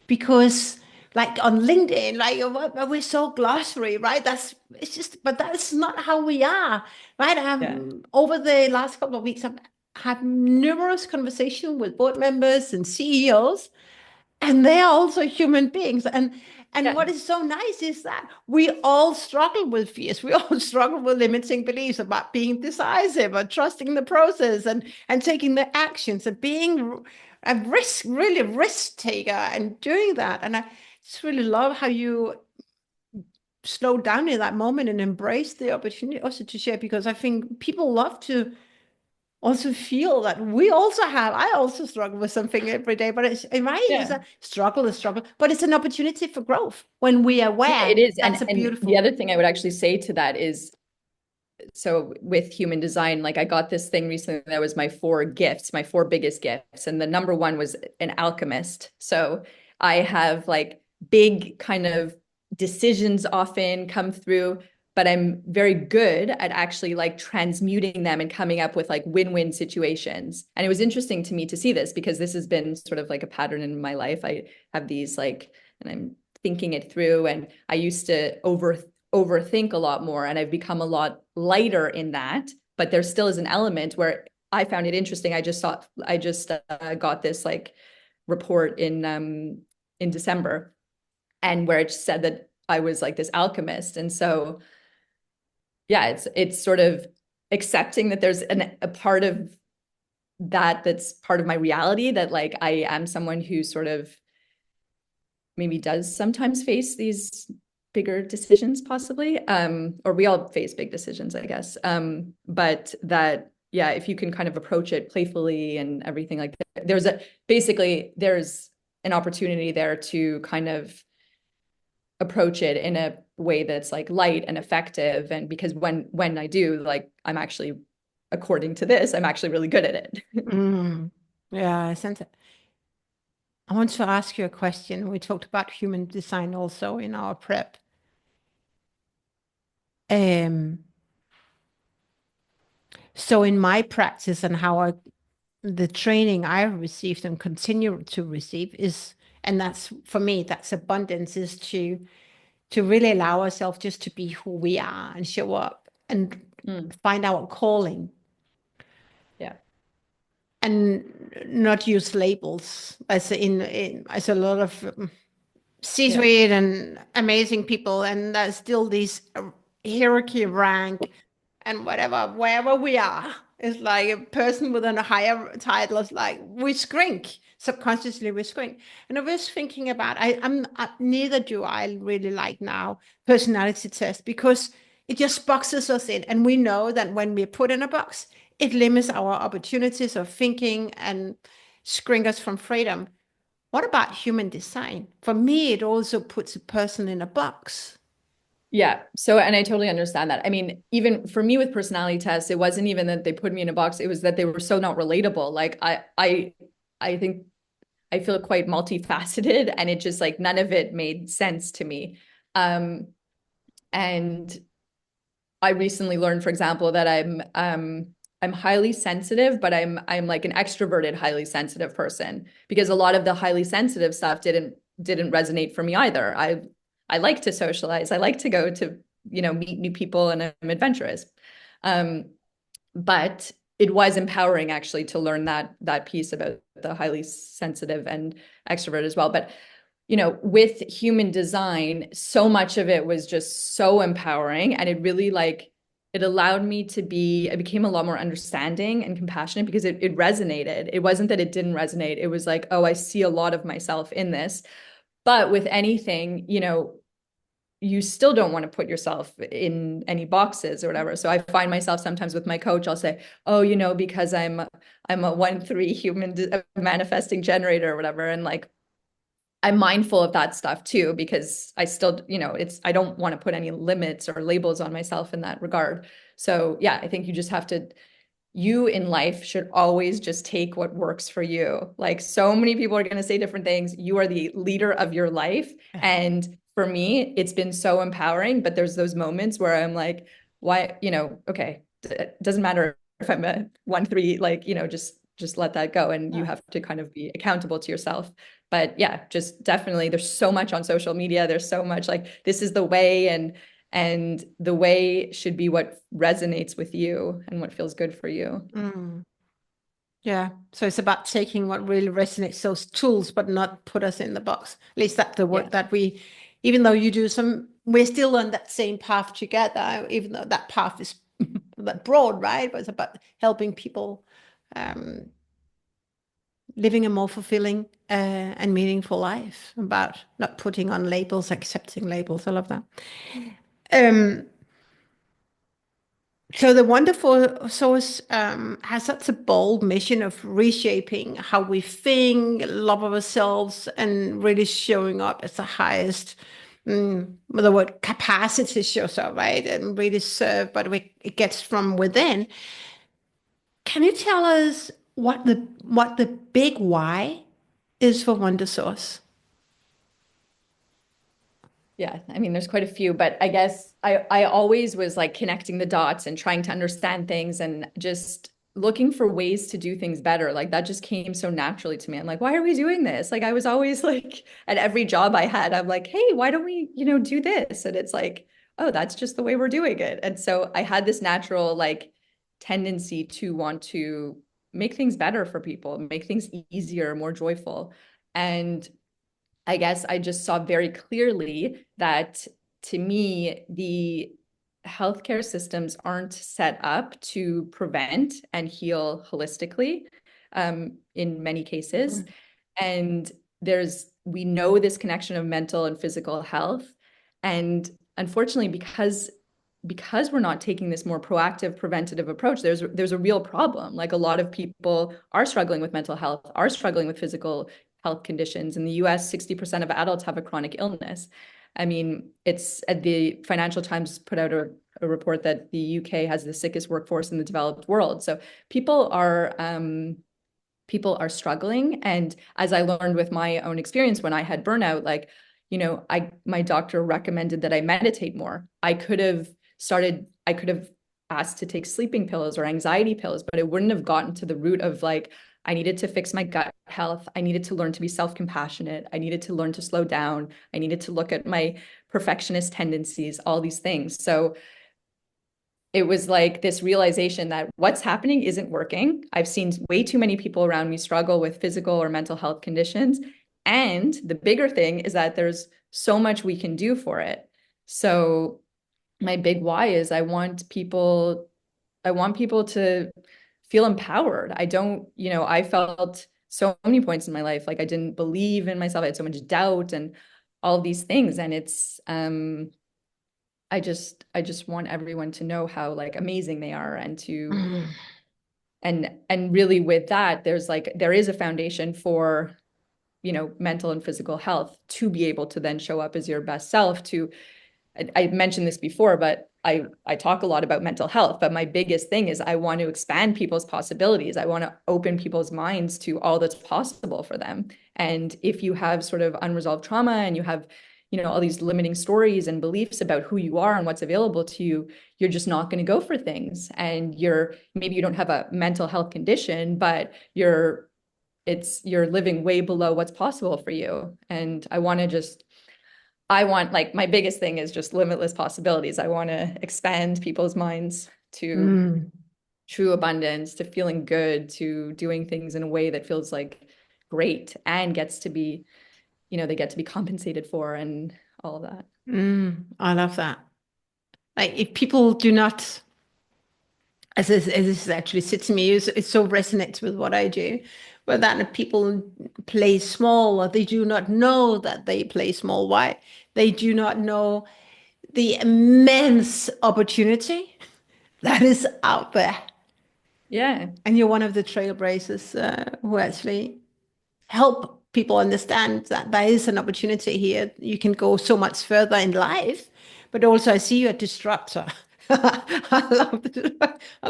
because like on LinkedIn, like we're so glossary, right? It's just, but that's not how we are, right? Over the last couple of weeks, I've had numerous conversations with board members and CEOs, and they are also human beings. And what is so nice is that we all struggle with fears. We all struggle with limiting beliefs about being decisive or trusting the process and taking the actions and being a really risk taker and doing that. And I just really love how you slow down in that moment and embrace the opportunity also to share, because I think people love to also feel that I also struggle with something every day, but it's right. It's a struggle, but it's an opportunity for growth when we are aware. It is. That's And the other thing I would actually say to that is, so with human design, like I got this thing recently that was my 4 gifts, my 4 biggest gifts. And the number 1 was an alchemist. So I have like big kind of decisions often come through, but I'm very good at actually like transmuting them and coming up with like win-win situations. And it was interesting to me to see this, because this has been sort of like a pattern in my life. I have these like, and I'm thinking it through, and I used to overthink a lot more, and I've become a lot lighter in that. But there still is an element where I found it interesting. I just got this like report in December, and where it said that I was like this alchemist. And so yeah, it's sort of accepting that there's a part of that that's part of my reality, that like I am someone who sort of maybe does sometimes face these bigger decisions, possibly, or we all face big decisions, I guess, but that yeah, if you can kind of approach it playfully and everything like that, there's an opportunity there to kind of approach it in a way that's like light and effective. And because when I do, like, I'm actually, according to this, I'm actually really good at it. Mm. Yeah, I sense it. I want to ask you a question. We talked about human design also in our prep. Um, so in my practice and the training I've received and continue to receive is, and that's for me, that's abundance, is to really allow ourselves just to be who we are and show up and find our calling Yeah. and not use labels as a lot of Yeah. C-suite and amazing people, and there's still this hierarchy rank and whatever, wherever we are, it's like a person with a higher title is like we shrink subconsciously, we shrink. And I was thinking about, neither do I really like now personality test because it just boxes us in, and we know that when we're put in a box, it limits our opportunities of thinking and shrink us from freedom. What about human design? For me, it also puts a person in a box. Yeah. So, and I totally understand that. I mean, even for me with personality tests, it wasn't even that they put me in a box. It was that they were so not relatable. Like I think I feel quite multifaceted, and it just like none of it made sense to me. Um, and I recently learned, for example, that I'm highly sensitive, but I'm like an extroverted, highly sensitive person because a lot of the highly sensitive stuff didn't resonate for me either. I like to socialize. I like to go to, meet new people, and I'm adventurous. Um, but it was empowering actually to learn that piece about the highly sensitive and extrovert as well. But with human design, so much of it was just so empowering. And it really it allowed me I became a lot more understanding and compassionate because it resonated. It wasn't that it didn't resonate. It was like, oh, I see a lot of myself in this. But with anything, you still don't want to put yourself in any boxes or whatever. So I find myself sometimes with my coach, I'll say, oh, because I'm a 1-3 manifesting generator or whatever. And like, I'm mindful of that stuff too, because I still, I don't want to put any limits or labels on myself in that regard. So yeah, I think you in life should always just take what works for you. Like, so many people are going to say different things. You are the leader of your life. And for me, it's been so empowering, but there's those moments where I'm like, why, okay, it doesn't matter if I'm a 1-3, like, just let that go. And you have to kind of be accountable to yourself. But yeah, just definitely, there's so much on social media. There's so much like, this is the way, and the way should be what resonates with you and what feels good for you. Mm. Yeah. So it's about taking what really resonates, those tools, but not put us in the box. At least that's the Yeah. work that even though you do we're still on that same path together, even though that path is that broad, right? But it's about helping people um, living a more fulfilling and meaningful life, about not putting on labels, accepting labels, all of that. Um, So the wonderful source has such a bold mission of reshaping how we think, love ourselves, and really showing up as the highest. The word capacity shows up, right? And really serve, but it gets from within. Can you tell us what the big why is for Wonder Source? Yeah, I mean, there's quite a few, but I guess I always was like connecting the dots and trying to understand things and just looking for ways to do things better. Like, that just came so naturally to me. I'm like, why are we doing this? Like, I was always like, at every job I had, I'm like, hey, why don't we, do this? And it's like, oh, that's just the way we're doing it. And so I had this natural like tendency to want to make things better for people, make things easier, more joyful. And I guess I just saw very clearly that, to me, the healthcare systems aren't set up to prevent and heal holistically, in many cases. And we know this connection of mental and physical health. And unfortunately, because because we're not taking this more proactive, preventative approach, there's a real problem. Like a lot of people are struggling with mental health, are struggling with physical health conditions. In the US, 60% of adults have a chronic illness. I mean, it's the Financial Times put out a report that the UK has the sickest workforce in the developed world. So people are struggling. And as I learned with my own experience when I had burnout, like, my doctor recommended that I meditate more. I could have asked to take sleeping pills or anxiety pills, but it wouldn't have gotten to the root of like, I needed to fix my gut health. I needed to learn to be self-compassionate. I needed to learn to slow down. I needed to look at my perfectionist tendencies, all these things. So it was like this realization that what's happening isn't working. I've seen way too many people around me struggle with physical or mental health conditions. And the bigger thing is that there's so much we can do for it. So my big why is I want people to feel empowered. I felt so many points in my life like I didn't believe in myself. I had so much doubt and all of these things. And it's I just want everyone to know how like amazing they are and to and really with that there is a foundation for mental and physical health to be able to then show up as your best self. I mentioned this before, but I talk a lot about mental health, but my biggest thing is I want to expand people's possibilities. I want to open people's minds to all that's possible for them. And if you have sort of unresolved trauma and you have, all these limiting stories and beliefs about who you are and what's available to you, you're just not going to go for things. And maybe you don't have a mental health condition, but you're living way below what's possible for you. And like my biggest thing is just limitless possibilities. I want to expand people's minds to true abundance, to feeling good, to doing things in a way that feels like great and gets to be, they get to be compensated for and all of that. I love that. Like if people do not, as this actually sits in me, it so resonates with what I do, but that people play small or they do not know that they play small. Why? They do not know the immense opportunity that is out there. Yeah. And you're one of the trailblazers who actually help people understand that there is an opportunity here. You can go so much further in life, but also I see you a disruptor. I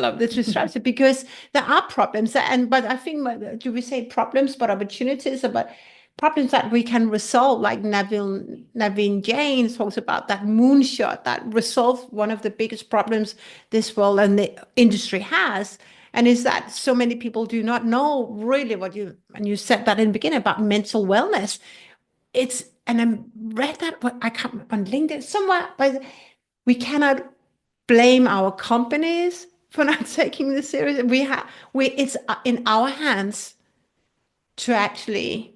love the disruptor because there are problems, but I think do we say problems, but opportunities, but problems that we can resolve, like Naveen Jain talks about that moonshot that resolve one of the biggest problems this world and the industry has. And is that so many people do not know really and you said that in the beginning about mental wellness. And I read that, but I can't on LinkedIn somewhere, but we cannot blame our companies for not taking this serious. It's in our hands to actually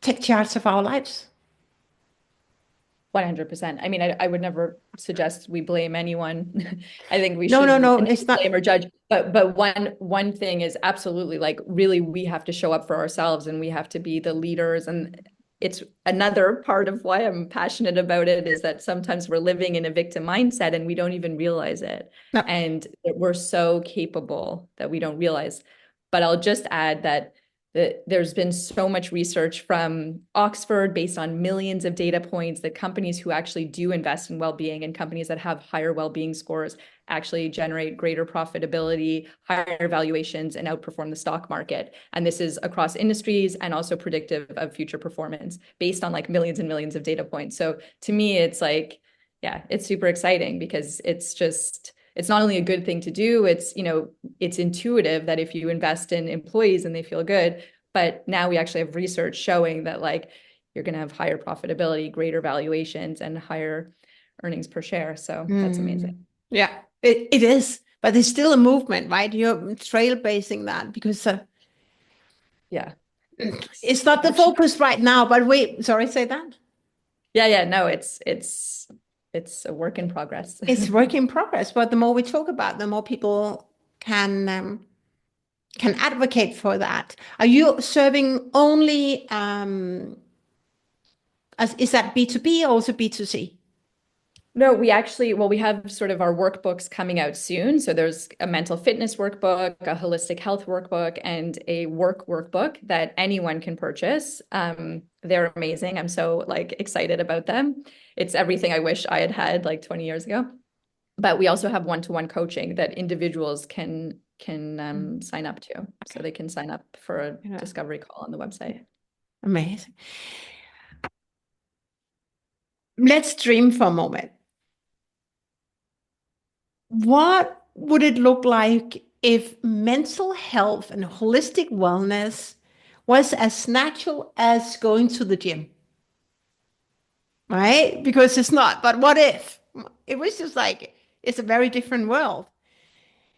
take charge of our lives. 100%. I mean, I would never suggest we blame anyone. I think we No, should no, never it's not. blame or judge. But one thing is absolutely like really we have to show up for ourselves and we have to be the leaders. And it's another part of why I'm passionate about it is that sometimes we're living in a victim mindset and we don't even realize it. No. And we're so capable that we don't realize. But I'll just add that there's been so much research from Oxford based on millions of data points that companies who actually do invest in well-being and companies that have higher well-being scores actually generate greater profitability, higher valuations, and outperform the stock market. And this is across industries and also predictive of future performance based on like millions and millions of data points. So to me, it's like, yeah, it's super exciting because it's not only a good thing to do, it's intuitive that if you invest in employees and they feel good, but now we actually have research showing that like you're going to have higher profitability, greater valuations, and higher earnings per share. So that's amazing. Yeah, it is, but there's still a movement, right? You're trailblazing that because Yeah. it's not the focus right now, but wait, sorry, say that. Yeah, no, it's a work in progress. It's work in progress, but the more we talk about, the more people can advocate for that. Are you serving only Is that B2B or also B2C? No, we actually, well, we have sort of our workbooks coming out soon. So there's a mental fitness workbook, a holistic health workbook, and a work workbook that anyone can purchase. They're amazing. I'm so like excited about them. It's everything I wish I had had like 20 years ago. But we also have one-to-one coaching that individuals can sign up to. So Okay. they can sign up for a Yeah. discovery call on the website. Amazing. Let's dream for a moment. What would it look like if mental health and holistic wellness was as natural as going to the gym? Right? Because it's not. But what if it was just like it's a very different world?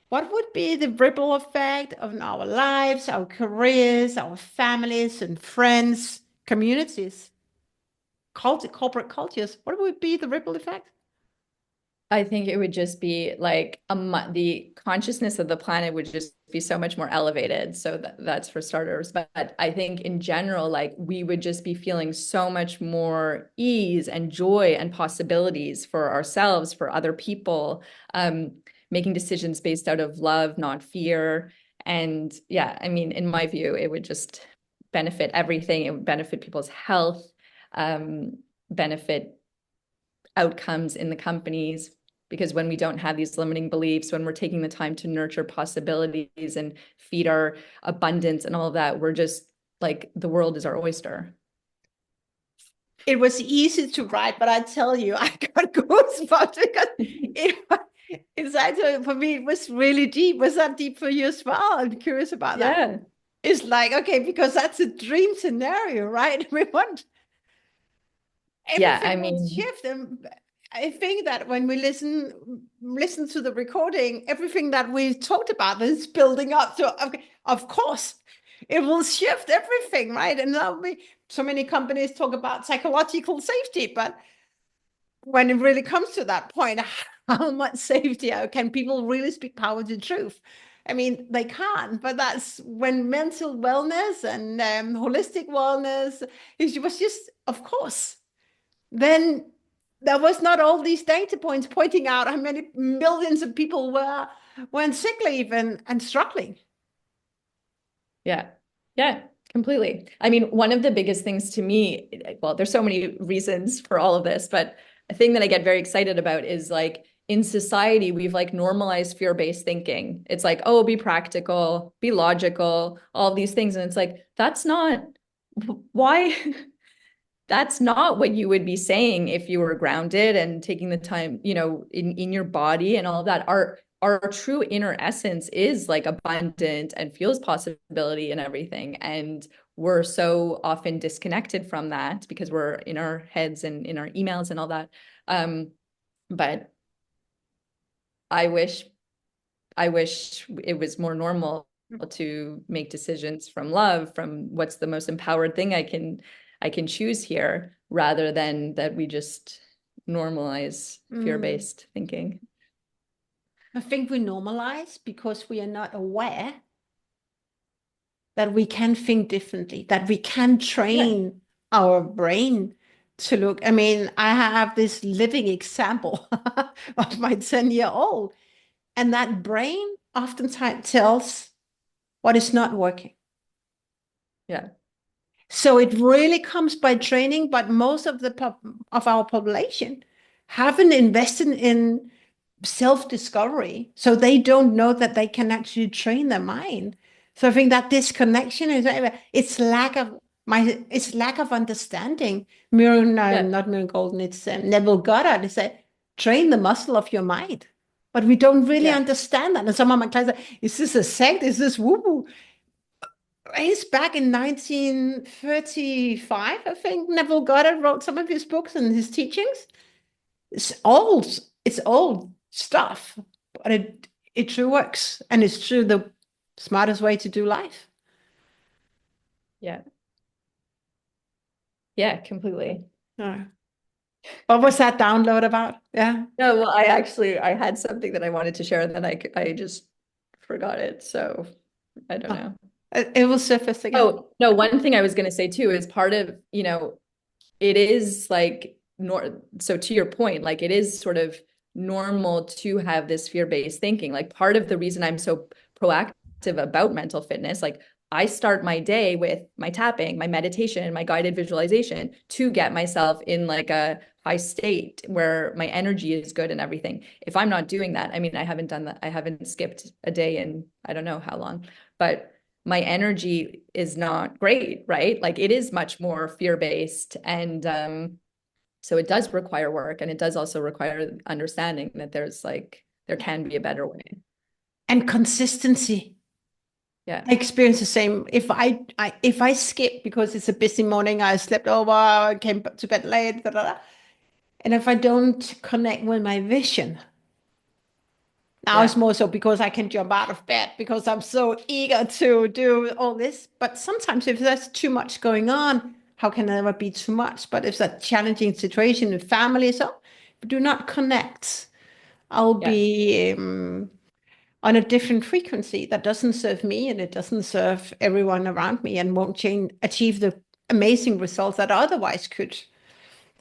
What would be the ripple effect of our lives, our careers, our families and friends, communities, corporate cultures? What would be the ripple effect? I think it would just be like the consciousness of the planet would just be so much more elevated. So that's for starters. But I think in general, like we would just be feeling so much more ease and joy and possibilities for ourselves, for other people, making decisions based out of love, not fear. And yeah, I mean, in my view, it would just benefit everything. It would benefit people's health, benefit outcomes in the companies, because when we don't have these limiting beliefs, when we're taking the time to nurture possibilities and feed our abundance and all of that, we're just like the world is our oyster. It was easy to write, but I tell you, I got goosebumps because it's actually for me, it was really deep. Was that deep for you as well? I'm curious about that. Yeah. It's like, okay, because that's a dream scenario, right? We want Yeah. everything I will mean, shift. And I think that when we listen to the recording, everything that we talked about is building up to, okay, of course, it will shift everything, right? And now so many companies talk about psychological safety, but when it really comes to that point, how much safety can people really speak power to truth? I mean, they can't, but that's when mental wellness and holistic wellness it was just, of course, then there was not all these data points pointing out how many millions of people were on sick leave and struggling. yeah. Yeah, completely. I mean, one of the biggest things to me, well, there's so many reasons for all of this, but a thing that I get very excited about is like in society, we've like normalized fear-based thinking. It's like, oh, be practical, be logical, all these things. And it's like, that's not why that's not what you would be saying if you were grounded and taking the time, in your body and all of that. Our true inner essence is like abundant and feels possibility and everything. And we're so often disconnected from that because we're in our heads and in our emails and all that. But I wish I wish it was more normal to make decisions from love, from what's the most empowered thing I can choose here, rather than that we just normalize Mm. fear-based thinking. I think we normalize because we are not aware that we can think differently, that we can Yeah. train our brain to look. I mean, I have this living example of my 10-year-old, and that brain oftentimes tells what is not working. Yeah. So it really comes by training, but most of of our population haven't invested in self-discovery, so they don't know that they can actually train their mind. So I think that disconnection is it's lack of understanding. Yeah. Not Miriam Golden, it's Neville Goddard. He said, train the muscle of your mind. But we don't really Yeah. understand that. And some of my clients say, is this a sect? Is this woo-woo? He's back in 1935, I think. Neville Goddard wrote some of his books and his teachings. It's old. It's old stuff, but it sure works, and it's true the smartest way to do life. Yeah. Yeah, completely. Oh. What was that download about? Yeah. No, well, I had something that I wanted to share and then I just forgot it. So I don't Oh, know. it will surface again. Oh, no, one thing I was going to say too is part of, it is like so to your point, like it is sort of normal to have this fear-based thinking. Like part of the reason I'm so proactive about mental fitness, like I start my day with my tapping, my meditation, my guided visualization to get myself in like a high state where my energy is good and everything. If I'm not doing that, I mean, I haven't done that. I haven't skipped a day in I don't know how long, but my energy is not great, right? Like it is much more fear-based. And so it does require work, and it does also require understanding that there can be a better way. And consistency. Yeah. I experience the same. If I skip because it's a busy morning, I slept over, I came to bed late, da, da, da. And if I don't connect with my vision, now it's Yeah. more so because I can jump out of bed because I'm so eager to do all this. But sometimes if there's too much going on, how can there ever be too much? But if it's a challenging situation with family, so do not connect. I'll Yeah. be on a different frequency that doesn't serve me and it doesn't serve everyone around me and won't achieve the amazing results that I otherwise could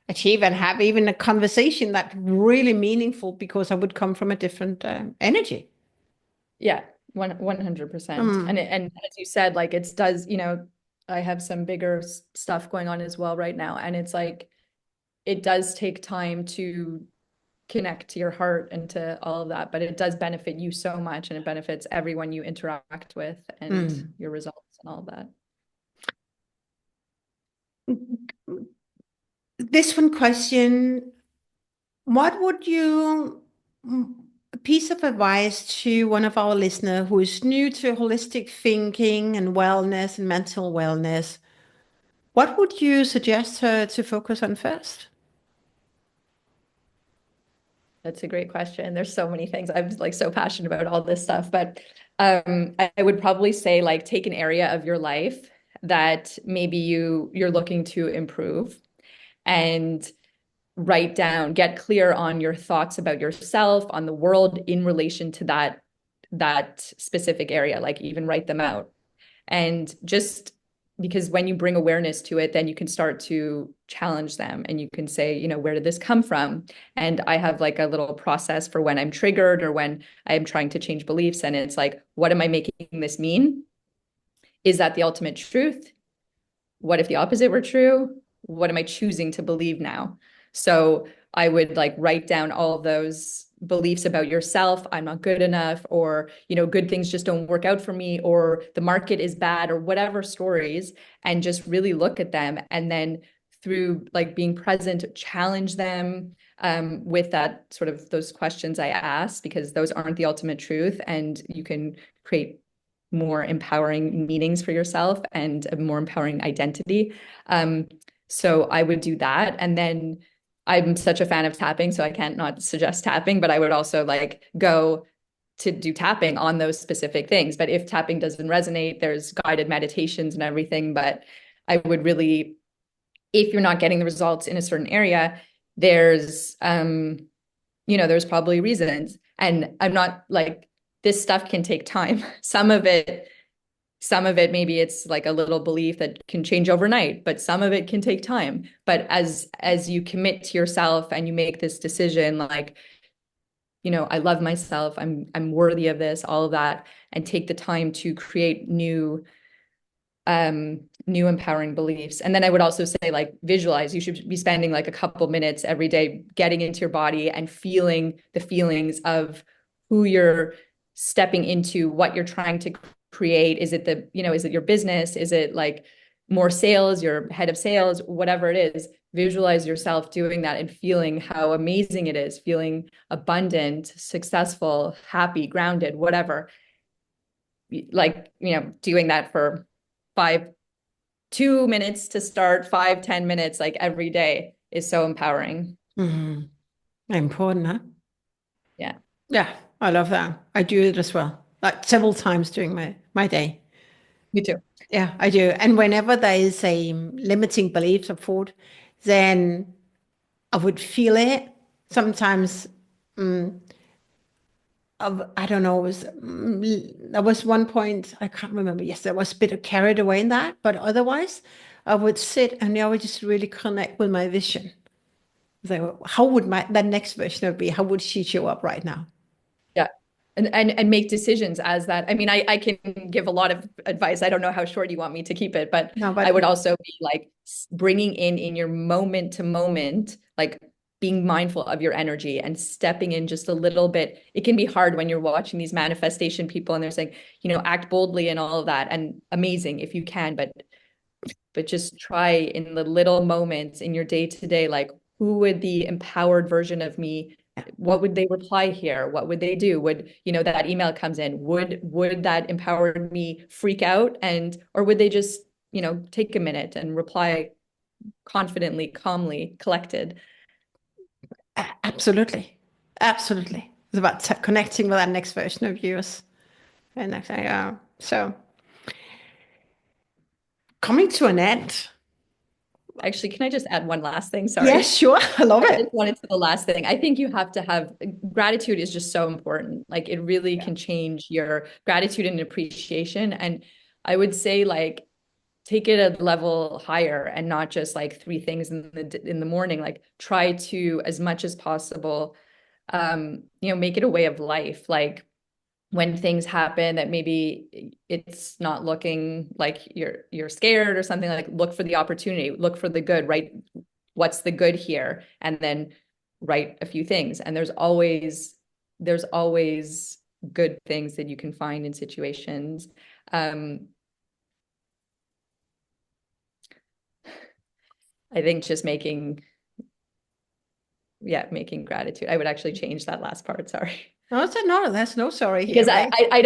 achieve and have even a conversation that's really meaningful because I would come from a different energy. Yeah. 100%. Mm, And as you said, like it does, I have some bigger stuff going on as well right now. And it's like it does take time to connect to your heart and to all of that, but it does benefit you so much, and it benefits everyone you interact with and mm. your results and all of that. This one question, what would you, a piece of advice to one of our listeners who is new to holistic thinking and wellness and mental wellness, what would you suggest her to focus on first? That's a great question. There's so many things. I'm like so passionate about all this stuff, but I would probably say like take an area of your life that maybe you're looking to improve, and write down, get clear on your thoughts about yourself, on the world in relation to that specific area. Like even write them out. And just because when you bring awareness to it, then you can start to challenge them, and you can say, where did this come from? And I have like a little process for when I'm triggered or when I'm trying to change beliefs. And it's like, what am I making this mean? Is that the ultimate truth? What if the opposite were true? What am I choosing to believe now? So I would like write down all of those beliefs about yourself. I'm not good enough, or, good things just don't work out for me, or the market is bad, or whatever stories, and just really look at them. And then through like being present, challenge them with that sort of those questions I asked, because those aren't the ultimate truth. And you can create more empowering meanings for yourself and a more empowering identity. So I would do that. And then I'm such a fan of tapping, so I can't not suggest tapping, but I would also like go to do tapping on those specific things. But if tapping doesn't resonate, there's guided meditations and everything. But I would really, if you're not getting the results in a certain area, there's probably reasons. And I'm not like, this stuff can take time. Some of it maybe it's like a little belief that can change overnight, but some of it can take time. But as you commit to yourself and you make this decision, like, I love myself, I'm worthy of this, all of that, and take the time to create new empowering beliefs. And then I would also say, like, visualize. You should be spending like a couple minutes every day getting into your body and feeling the feelings of who you're stepping into, what you're trying to create. Is it is it your business? Is it like more sales, your head of sales, whatever it is? Visualize yourself doing that and feeling how amazing it is, feeling abundant, successful, happy, grounded, whatever. Like, doing that for 2 minutes to start, 5, 10 minutes, like every day is so empowering. Mm, important, huh? Yeah. Yeah, I love that. I do it as well, like several times during my day. Me too. Yeah, I do. And whenever there is a limiting belief or thought, then I would feel it. Sometimes, mm, I don't know, there was one point, I can't remember. Yes, I was a bit carried away in that, but otherwise, I would sit and I would just really connect with my vision. So how would that next version of me, how would she show up right now? Yeah. And make decisions as that. I mean, I can give a lot of advice. I don't know how short you want me to keep it, but No, I but would also be like bringing in your moment to moment, like being mindful of your energy and stepping in just a little bit. It can be hard when you're watching these manifestation people and they're saying, act boldly and all of that, and amazing if you can, but just try in the little moments in your day to day, like who would the empowered version of me, what would they reply here? What would they do? Would, that email comes in, would that empowered me freak out, or would they just, take a minute and reply confidently, calmly, collected? absolutely. Absolutely. It's about connecting with that next version of yours. And so coming to an end. Actually, can I just add one last thing? Yes, Sorry. sure. I love I it. just wanted to the last thing. I think you have to have gratitude is just so important. Like it really Yeah. can change your gratitude and appreciation. And I would say like take it a level higher and not just like three things in the morning. Like try to, as much as possible, make it a way of life. Like when things happen that maybe it's not looking like you're scared or something, like look for the opportunity, look for the good, right? What's the good here? And then write a few things. And there's always good things that you can find in situations. I think just making gratitude. I would actually change that last part. Sorry. No, no, there's no sorry here, Because right? I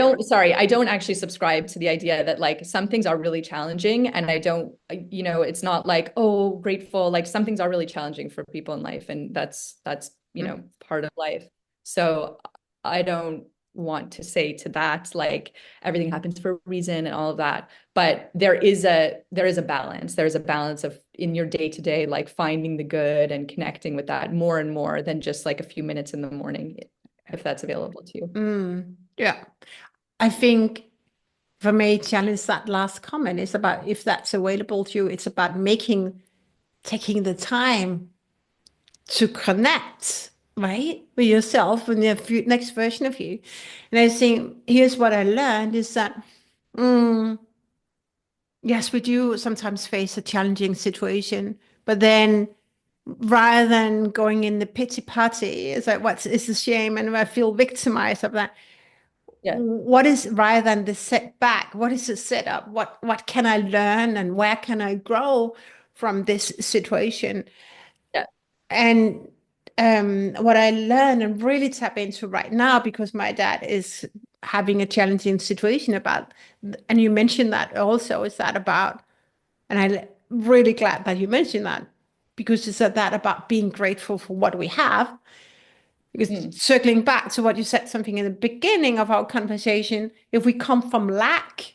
don't actually subscribe to the idea that like some things are really challenging and I don't, it's not like, oh, grateful, like some things are really challenging for people in life and that's, Mm. part of life. So I don't want to say to that, like everything happens for a reason and all of that. But there is a balance. There's a balance of in your day to day, like finding the good and connecting with that more and more than just like a few minutes in the morning, if that's available to you. Yeah. I think for me, challenge that last comment is about if that's available to you, it's about taking the time to connect, right, with yourself and the next version of you. And I think here's what I learned is that, mm, yes, we do sometimes face a challenging situation, but then rather than going in the pity party, it's like, it's a shame and I feel victimized of that. Yeah. What is rather than the setback, what is the setup? What can I learn and where can I grow from this situation? Yeah. And what I learn and really tap into right now, because my dad is having a challenging situation about, and you mentioned that also, is that about, and I'm really glad that you mentioned that, because it's that about being grateful for what we have. Because Mm. circling back to what you said, something in the beginning of our conversation, if we come from lack,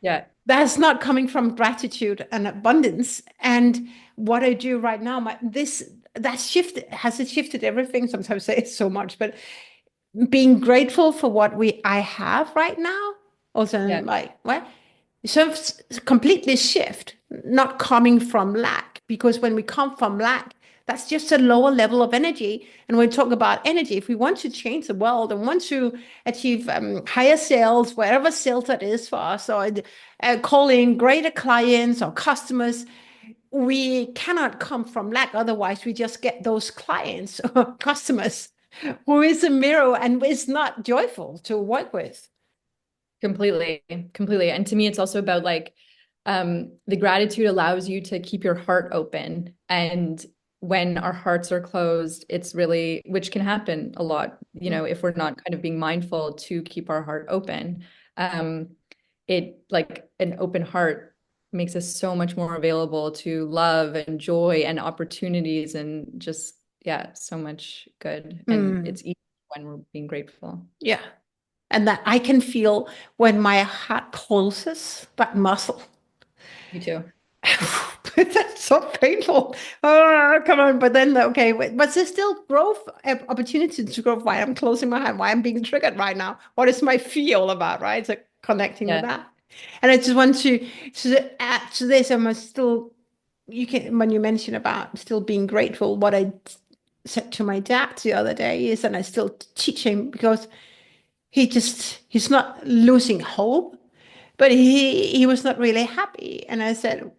Yeah. that's not coming from gratitude and abundance. And what I do right now, that shift has it shifted everything. Sometimes I say it so much, but being grateful for what I have right now, also Yeah. like what so completely shift, not coming from lack, because when we come from lack, that's just a lower level of energy. And when we talk about energy, if we want to change the world and want to achieve higher sales, wherever sales that is for us, or calling greater clients or customers, we cannot come from lack. Otherwise, we just get those clients or customers who is a mirror and is not joyful to work with. Completely, completely. And to me, it's also about like the gratitude allows you to keep your heart open. And when our hearts are closed, it's really, which can happen a lot, if we're not kind of being mindful to keep our heart open. Um, it like an open heart makes us so much more available to love and joy and opportunities and just, yeah, so much good. And Mm, it's easy when we're being grateful. yeah. And that I can feel when my heart closes, that muscle. You too. That's so painful. Oh, come on. But then, okay, wait, but there's still growth, opportunity to grow. Why I'm closing my heart, why I'm being triggered right now. What is my feel about, right? So connecting with Yeah. that. And I just want to add to this, I'm still, you can, when you mention about still being grateful, what I said to my dad the other day is, and I still teach him because he's not losing hope, but he was not really happy. And I said,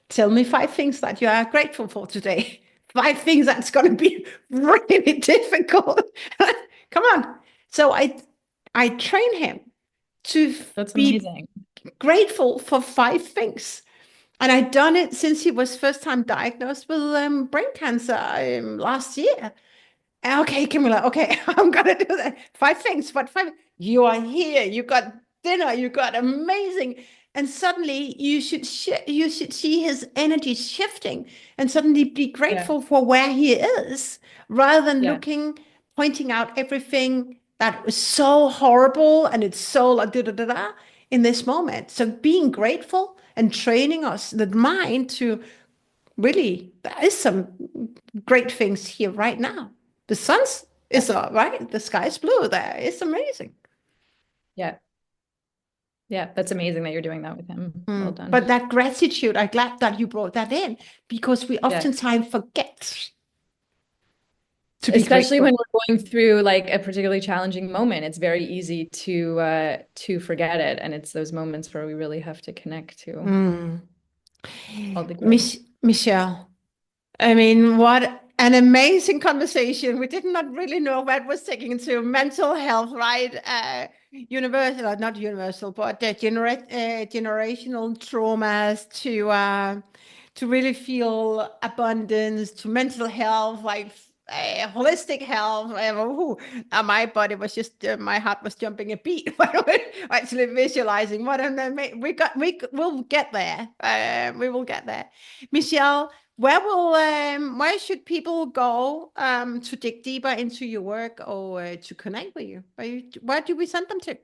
tell me 5 things that you are grateful for today. 5 things that's going to be really difficult. Come on. So I train him to That's be amazing. grateful for 5 things. And I'd done it since he was first time diagnosed with brain cancer last year. Okay, Camilla. Okay, I'm gonna do that. 5 things. What 5? You are here. You got dinner. You got amazing. And suddenly you should see his energy shifting, and suddenly be Yeah. grateful for where he is, rather than Yeah. pointing out everything that was so horrible and it's so like da da da da in this moment. So being grateful and training us the mind to really, there is some great things here right now. The sun's Yeah. is all right. The sky's blue there. It's amazing. Yeah. Yeah. That's amazing that you're doing that with him. Well done. But that gratitude, I'm glad that you brought that in, because we Yeah. oftentimes forget to be Especially grateful. when we're going through like a particularly challenging moment, it's very easy to forget it. And it's those moments where we really have to connect to Mm. all the good. Michelle, I mean, what an amazing conversation. We did not really know where it was taking into mental health, right? Universal, not universal, but generational traumas to really feel abundance, to mental health, like holistic health. My body was just, my heart was jumping a beat when I was actually visualizing what an amazing, we'll get there. We will get there. Michelle, where should people go to dig deeper into your work, or to connect with you? Where do we send them to?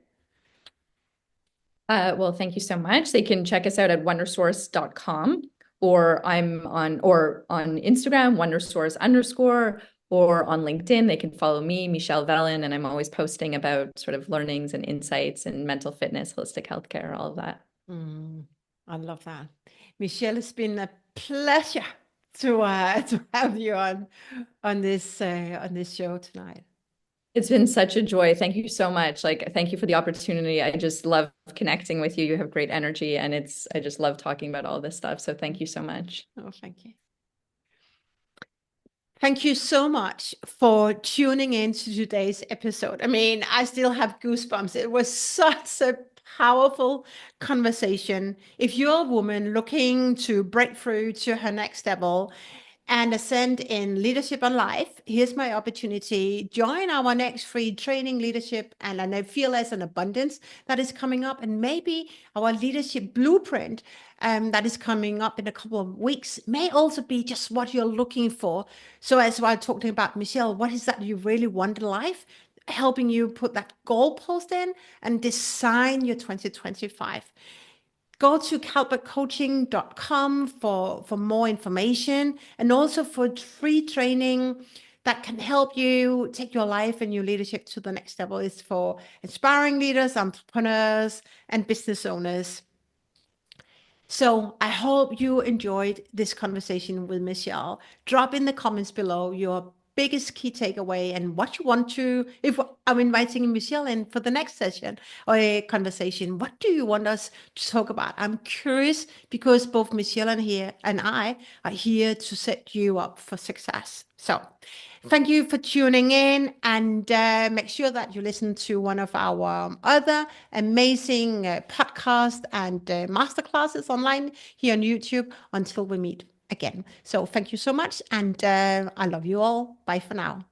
Well, thank you so much. They can check us out at wondersource.com, or I'm on Instagram, wondersource underscore, or on LinkedIn. They can follow me, Michelle Velan, and I'm always posting about sort of learnings and insights and mental fitness, holistic healthcare, all of that. I love that. Michelle, it's been a pleasure to have you on this show tonight. It's been such a joy. Thank you so much. Like, thank you for the opportunity. I just love connecting with you. You have great energy, and I just love talking about all this stuff. So thank you so much. Oh, thank you. Thank you so much for tuning in to today's episode. I mean, I still have goosebumps. It was such a powerful conversation. If you're a woman looking to break through to her next level and ascend in leadership and life, here's my opportunity. Join our next free training, leadership, and I know fearless and abundance that is coming up, and maybe our leadership blueprint that is coming up in a couple of weeks may also be just what you're looking for. So as I was talking about, Michelle, what is that you really want in life? Helping you put that goalpost in and design your 2025. Go to calbergcoaching.com for more information, and also for free training that can help you take your life and your leadership to the next level. It's for inspiring leaders, entrepreneurs, and business owners. So I hope you enjoyed this conversation with Michelle. Drop in the comments below your biggest key takeaway and what you want to, if I'm inviting Michelle in for the next session or a conversation, what do you want us to talk about? I'm curious, because both Michelle and I are here to set you up for success. So thank you for tuning in, and make sure that you listen to one of our other amazing podcasts and masterclasses online here on YouTube until we meet again. So thank you so much, and I love you all. Bye for now.